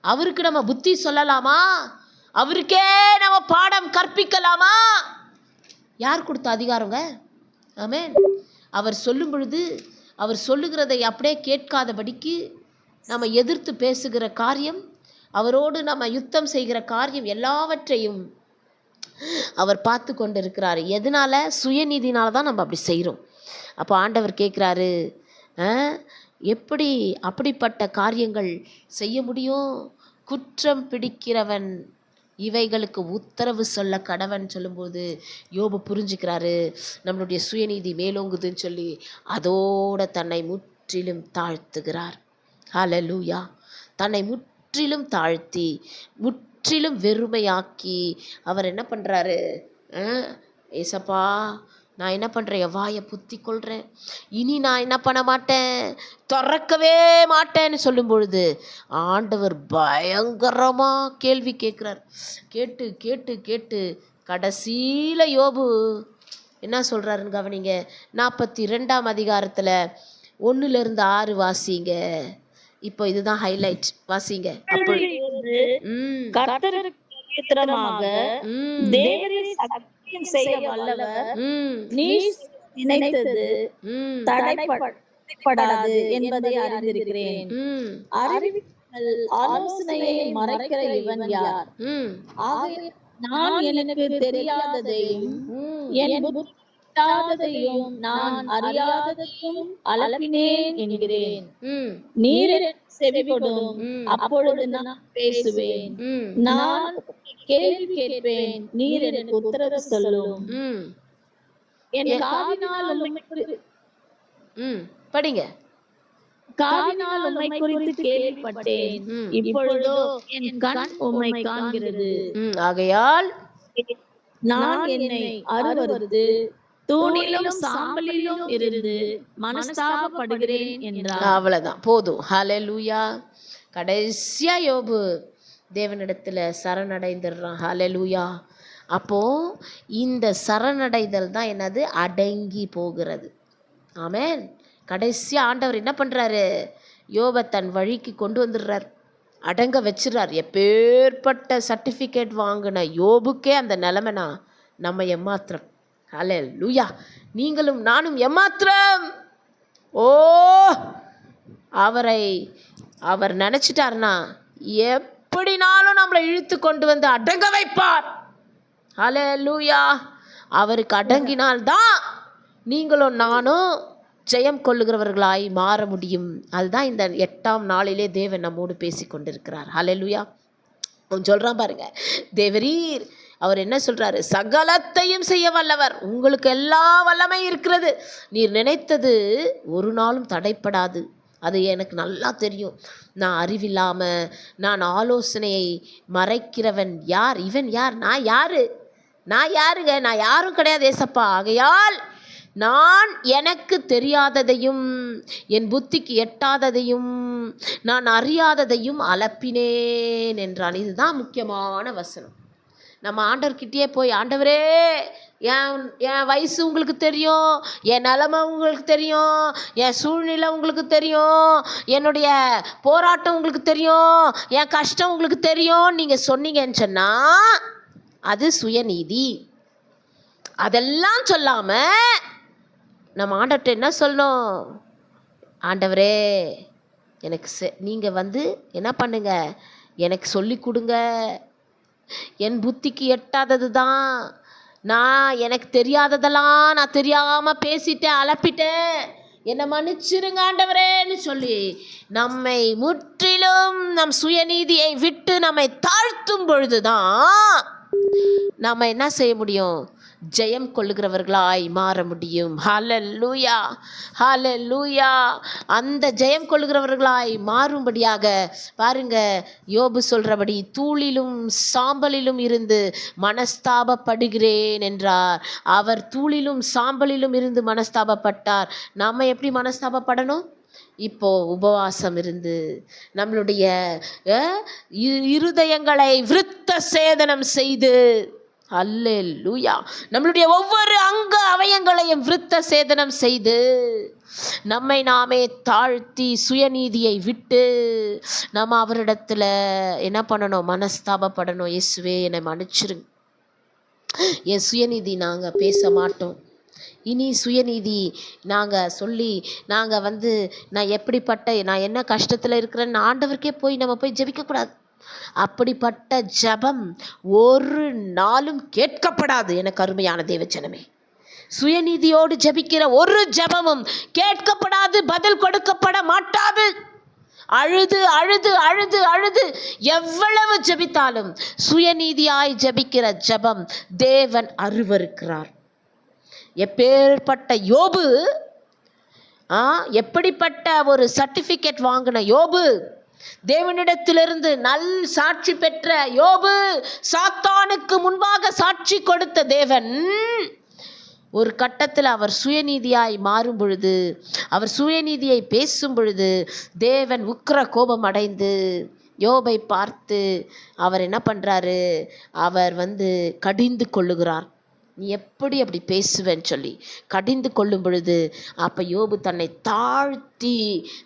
அவருக்கு நம்ம புத்தி சொல்லலாமா? அவருக்கே நம்ம பாடம் கற்பிக்கலாமா? யார் கொடுத்த அதிகாரங்க? ஆமென். அவர் சொல்லும் பொழுது அவர் சொல்லுகிறதை அப்படியே கேட்காதபடிக்கு நம்ம எதிர்த்து பேசுகிற காரியம், அவரோடு நம்ம யுத்தம் செய்கிற காரியம் எல்லாவற்றையும் அவர் பார்த்து கொண்டு இருக்கிறார். எதனால? சுயநீதினால தான் நம்ம அப்படி செய்கிறோம். அப்போ ஆண்டவர் கேட்குறாரு, எப்படி அப்படிப்பட்ட காரியங்கள் செய்ய முடியும்? குற்றம் பிடிக்கிறவன் இவைகளுக்கு உத்தரவு சொல்ல கடவன் சொல்லும்போது யோபு புரிஞ்சுக்கிறாரு, நம்மளுடைய சுயநீதி மேலோங்குதுன்னு சொல்லி அதோட தன்னை முற்றிலும் தாழ்த்துகிறார். ஹல்லேலூயா. தன்னை முற்றிலும் தாழ்த்தி முற்றிலும் வெறுமையாக்கி அவர் என்ன பண்ணுறாரு? ஏசப்பா, நான் என்ன பண்ணுறேன்? என் வாயை புத்தி கொள்கிறேன், இனி நான் என்ன பண்ண மாட்டேன், திறக்கவே மாட்டேன்னு சொல்லும் பொழுது ஆண்டவர் பயங்கரமாக கேள்வி கேட்குறார். கேட்டு கேட்டு கேட்டு கடைசியில் யோபு என்ன சொல்கிறாருன்னு கவனிங்க. 42ஆம் அதிகாரத்தில் 1லேருந்து 6 வாசிங்க. இப்போ இதுதான் ஹைலைட், வாசிங்க. செய்ய வல்லவர், நீ நினைத்தது தடைப்படாது என்பதை அறிந்திருக்கிறேன். அறிவித்தல் ஆலோசனையை மறைக்கிற இவன் யார்? ஆகையால் நான் எனக்கு தெரியாததையும் என் எட்டாததையும் நான் அறியாததையும் அளப்பினேன் என்கிறேன். ம் நீர் எனக்கு செவி கொடும், ம் அப்பொழுது நான் பேசுவேன். ம் நான் கேள்வி கேட்பேன், நீர் எனக்கு உத்தரவு சொல்லும். ம் என் காதினால் படிங்க. காதினால் உம்மை குறித்து கேள்விப்பட்டேன், ம் இப்பொழுதோ என் கண் உம்மை காண்கிறது. ஆகையால் நான் என்னை அருவருத்து தூணிலும் சாம்பலிலும் இருந்து மனஸ்தாபப்படுகிறேன் என்றார். அவ்வளவுதான், போதும். ஹல்லேலூயா. கடைசியா யோபு தேவனிடத்துல சரணடைந்துடுறான். ஹல்லேலூயா. அப்போ இந்த சரணடைதல் தான் என்னது? அடங்கி போகிறது. ஆமென். கடைசியா ஆண்டவர் என்ன பண்றாரு? யோபை தன் வழிக்கு கொண்டு வந்துடுறார், அடங்க வச்சிடறார். எப்பேற்பட்ட சர்டிஃபிகேட் வாங்கின யோபுக்கே அந்த நிலைமைனா நம்ம எம்மாத்திரம். ஹல்லேலூயா. நீங்களும் நானும் எம்மாத்திரம். ஓ, அவர் நினைச்சிட்டாருன்னா எப்படினாலும் நம்மளை இழுத்து கொண்டு வந்து அடங்க வைப்பார். ஹல்லேலூயா. அவருக்கு அடங்கினால்தான் நீங்களும் நானும் ஜெயம் கொள்ளுகிறவர்களாய் மாற முடியும். அதுதான் இந்த 8ஆம் நாளிலே தேவன் நம்மோடு பேசி கொண்டிருக்கிறார். ஹல்லேலூயா. அவன் சொல்றான் பாருங்க, தேவரீர் அவர் என்ன சொல்றாரு? சகலத்தையும் செய்ய வல்லவர், உங்களுக்கு எல்லா வல்லமை இருக்கிறது, நீர் நினைத்தது ஒரு நாளும் தடைப்படாது. அது எனக்கு நல்லா தெரியும். நான் அறிவில்லாம நான் ஆலோசனையை மறைக்கிறவன் யார்? இவன் யார்? நான் யாருங்க? நான் யாரும் கிடையாது ஏசப்பா. ஆகையால் நான் எனக்கு தெரியாததையும் என் புத்திக்கு எட்டாததையும் நான் அறியாததையும் அளப்பினேன் என்றான். இதுதான் முக்கியமான வசனம். நம்ம ஆண்டவர்கிட்டயே போய், ஆண்டவரே என் வயசு உங்களுக்கு தெரியும், என் நிலைமை உங்களுக்கு தெரியும், என் சூழ்நிலை உங்களுக்கு தெரியும், என்னுடைய போராட்டம் உங்களுக்கு தெரியும், என் கஷ்டம் உங்களுக்கு தெரியும் நீங்கள் சொன்னீங்கன்னு சொன்னால் அது சுயநீதி. அதெல்லாம் சொல்லாமல் நம்ம ஆண்டவர்கிட்ட என்ன சொல்லணும்? ஆண்டவரே எனக்கு நீங்கள் என்ன பண்ணுங்க, எனக்கு சொல்லி கொடுங்க. என் புத்திக்கு எட்டாதது தான், எனக்கு தெரியாததெல்லாம் நான் தெரியாமல் பேசிட்டேன், அலப்பிட்டேன், என்னை மன்னிச்சிருங்க ஆண்டவரேன்னு சொல்லி நம்மை முற்றிலும் நம் சுயநீதியை விட்டு நம்மை தாழ்த்தும் பொழுதுதான் நாம் என்ன செய்ய முடியும்? ஜெயம் கொள்ளுகிறவர்களாய் மாற முடியும். ஹல்லேலூயா, ஹல்லேலூயா. அந்த ஜெயம் கொள்ளுகிறவர்களாய் மாறும்படியாக பாருங்க, யோபு சொல்றபடி தூளிலும் சாம்பலிலும் இருந்து மனஸ்தாபப்படுகிறேன் என்றார். அவர் தூளிலும் சாம்பலிலும் இருந்து மனஸ்தாபப்பட்டார். நாம் எப்படி மனஸ்தாபப்படணும்? இப்போ உபவாசம் இருந்து நம்மளுடைய இருதயங்களை விருத்த சேதனம் செய்து, அல்லேலூயா, நம்மளுடைய ஒவ்வொரு அங்க அவயங்களையும் விருத்த சேதனம் செய்து நம்மை நாமே தாழ்த்தி சுயநீதியை விட்டு நம்ம அவரிடத்துல என்ன பண்ணணும்? மனஸ்தாபப்படணும். இயேசுவே என்னை மன்னிச்சிருங்க, என் சுயநீதி நாங்கள் பேச மாட்டோம், இனி சுயநீதி நாங்கள் சொல்லி நாங்கள் நான் என்ன கஷ்டத்தில் இருக்கிறேன்னு ஆண்டவருக்கே நம்ம போய் ஜெபிக்கக்கூடாது. அப்படிப்பட்ட ஜெபம் ஒரு நாளும் கேட்கப்படாது. எனக்கு அருமையான தேவஜனமே, சுயநீதியோடு ஜெபிக்கிற ஒரு ஜெபமும் கேட்கப்படாது, பதில் கொடுக்கப்பட மாட்டாது. அழுது அழுது அழுது அழுது எவ்வளவு ஜெபித்தாலும் சுயநீதியாய் ஜெபிக்கிற ஜெபம் தேவன் அருவருக்கிறார். எப்பேற்பட்ட யோபு, எப்படிப்பட்ட ஒரு சர்டிஃபிகேட் வாங்கின யோபு, தேவனிடத்திலிருந்து நல் சாட்சி பெற்ற யோபு, சாத்தானுக்கு முன்பாக சாட்சி கொடுத்த தேவன் ஒரு கட்டத்தில் அவர் சுயநீதியாய் மாறும் பொழுது, அவர் சுயநீதியை பேசும் பொழுது தேவன் உக்கிர கோபம் அடைந்து யோபை பார்த்து அவர் என்ன பண்ணுறாரு? அவர் கடிந்து கொள்ளுகிறார். நீ எப்படி அப்படி பேசுவேன்னு சொல்லி கடிந்து கொள்ளும் பொழுது அப்போ யோபு தன்னை தாழ்த்தி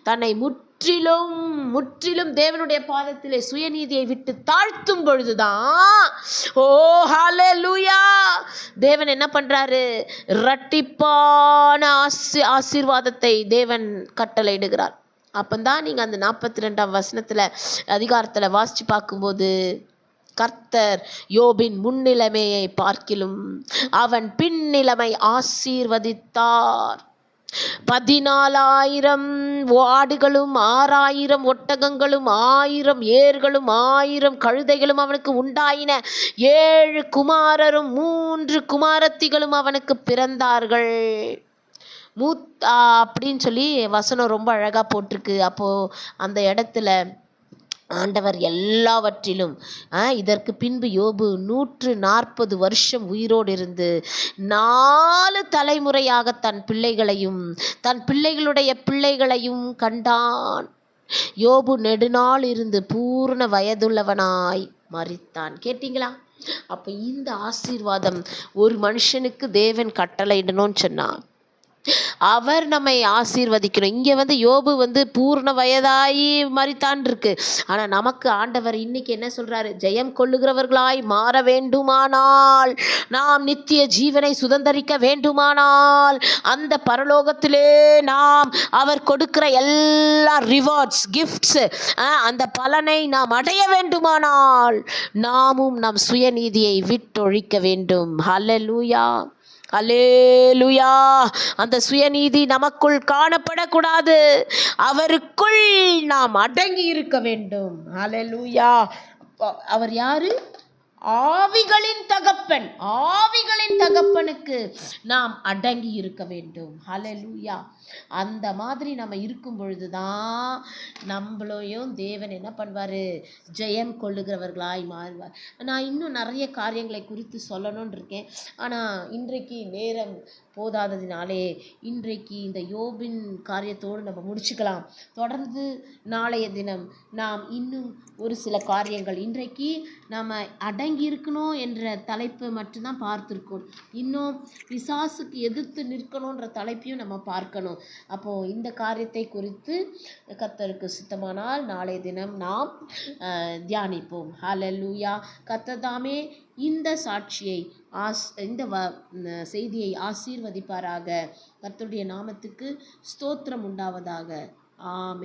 தன்னை முற்றிலும் முற்றிலும் தேவனுடைய பாதத்திலே சுயநீதியை விட்டு தாழ்த்தும் பொழுதுதான், ஓ ஹல்லேலூயா, தேவன் என்ன பண்றாரு? இரட்டிப்பான ஆசீர்வாதத்தை தேவன் கட்டளையிடுகிறார். அப்பந்தான் நீங்க அந்த 42ஆம் வசனத்துல அதிகாரத்துல வாசிச்சு பார்க்கும்போது கர்த்தர் யோபின் முன்னிலைமையை பார்க்கிலும் அவன் பின்னிலைமை ஆசீர்வதித்தார். 14,000 ஆடுகளும் 6,000 ஒட்டகங்களும் 1000 ஏர்களும் 1000 கழுதைகளும் அவனுக்கு உண்டாயின. 7 குமாரரும் 3 குமாரத்திகளும் அவனுக்கு பிறந்தார்கள். அப்படின்னு சொல்லி வசனம் ரொம்ப அழகா போட்டிருக்கு. அப்போ அந்த இடத்துல ஆண்டவர் எல்லாவற்றிலும் இதற்கு பின்பு யோபு 140 வருஷம் உயிரோடு இருந்து 4 தலைமுறையாக தன் பிள்ளைகளையும் தன் பிள்ளைகளுடைய பிள்ளைகளையும் கண்டான். யோபு நெடுநாள் இருந்து பூர்ண வயதுள்ளவனாய் மரித்தான். கேட்டீங்களா? அப்போ இந்த ஆசீர்வாதம் ஒரு மனுஷனுக்கு தேவன் கட்டளையிடணும்னு சொன்னான். அவர் நம்மை ஆசீர்வதிக்கணும். இங்கே யோபு பூர்ண வயதாகி மரித்தான் இருக்கு. ஆனால் நமக்கு ஆண்டவர் இன்னைக்கு என்ன சொல்றாரு? ஜெயம் கொள்ளுகிறவர்களாய் மாற வேண்டுமானால், நாம் நித்திய ஜீவனை சுதந்தரிக்க வேண்டுமானால், அந்த பரலோகத்திலே நாம் அவர் கொடுக்கிற எல்லா ரிவார்ட்ஸ், கிஃப்ட்ஸ், அந்த பலனை நாம் அடைய வேண்டுமானால் நாமும் நம் சுயநீதியை விட்டொழிக்க வேண்டும். ஹல்லேலூயா, அல்லேலூயா. அந்த சுயநீதி நமக்குள் காணப்படக்கூடாது. அவருக்குள் நாம் அடங்கி இருக்க வேண்டும். அல்லேலூயா. அவர் யாரு? ஆவிகளின் தகப்பன். ஆவிகளின் தகப்பனுக்கு நாம் அடங்கி இருக்க வேண்டும். ஹல்லேலூயா. அந்த மாதிரி நம்ம இருக்கும் பொழுதுதான் நம்மளையும் தேவன் என்ன பண்ணுவார்? ஜெயம் கொள்ளுகிறவர்களாய் மாறுவார். நான் இன்னும் நிறைய காரியங்களை குறித்து சொல்லணும்னு இருக்கேன். ஆனால் இன்றைக்கு நேரம் போதாததினாலே இன்றைக்கு இந்த யோபின் காரியத்தோடு நம்ம முடிச்சுக்கலாம். தொடர்ந்து நாளைய தினம் நாம் இன்னும் ஒரு சில காரியங்கள், இன்றைக்கு நாம் அடங்கி இருக்கணும் என்ற தலைப்பை மட்டும்தான் பார்த்துருக்கோம். இன்னும் பிசாசுக்கு எதிர்த்து நிற்கணுன்ற தலைப்பையும் நம்ம பார்க்கணும். அப்போது இந்த காரியத்தை குறித்து கர்த்தருக்கு சித்தமானால் நாளைய தினம் நாம் தியானிப்போம். ஹல்லேலூயா. கர்த்தர் தாமே இந்த சாட்சியை இந்த செய்தியை ஆசீர்வதிப்பாராக. கர்த்தருடைய நாமத்துக்கு ஸ்தோத்திரம் உண்டாவதாக. ஆமென்.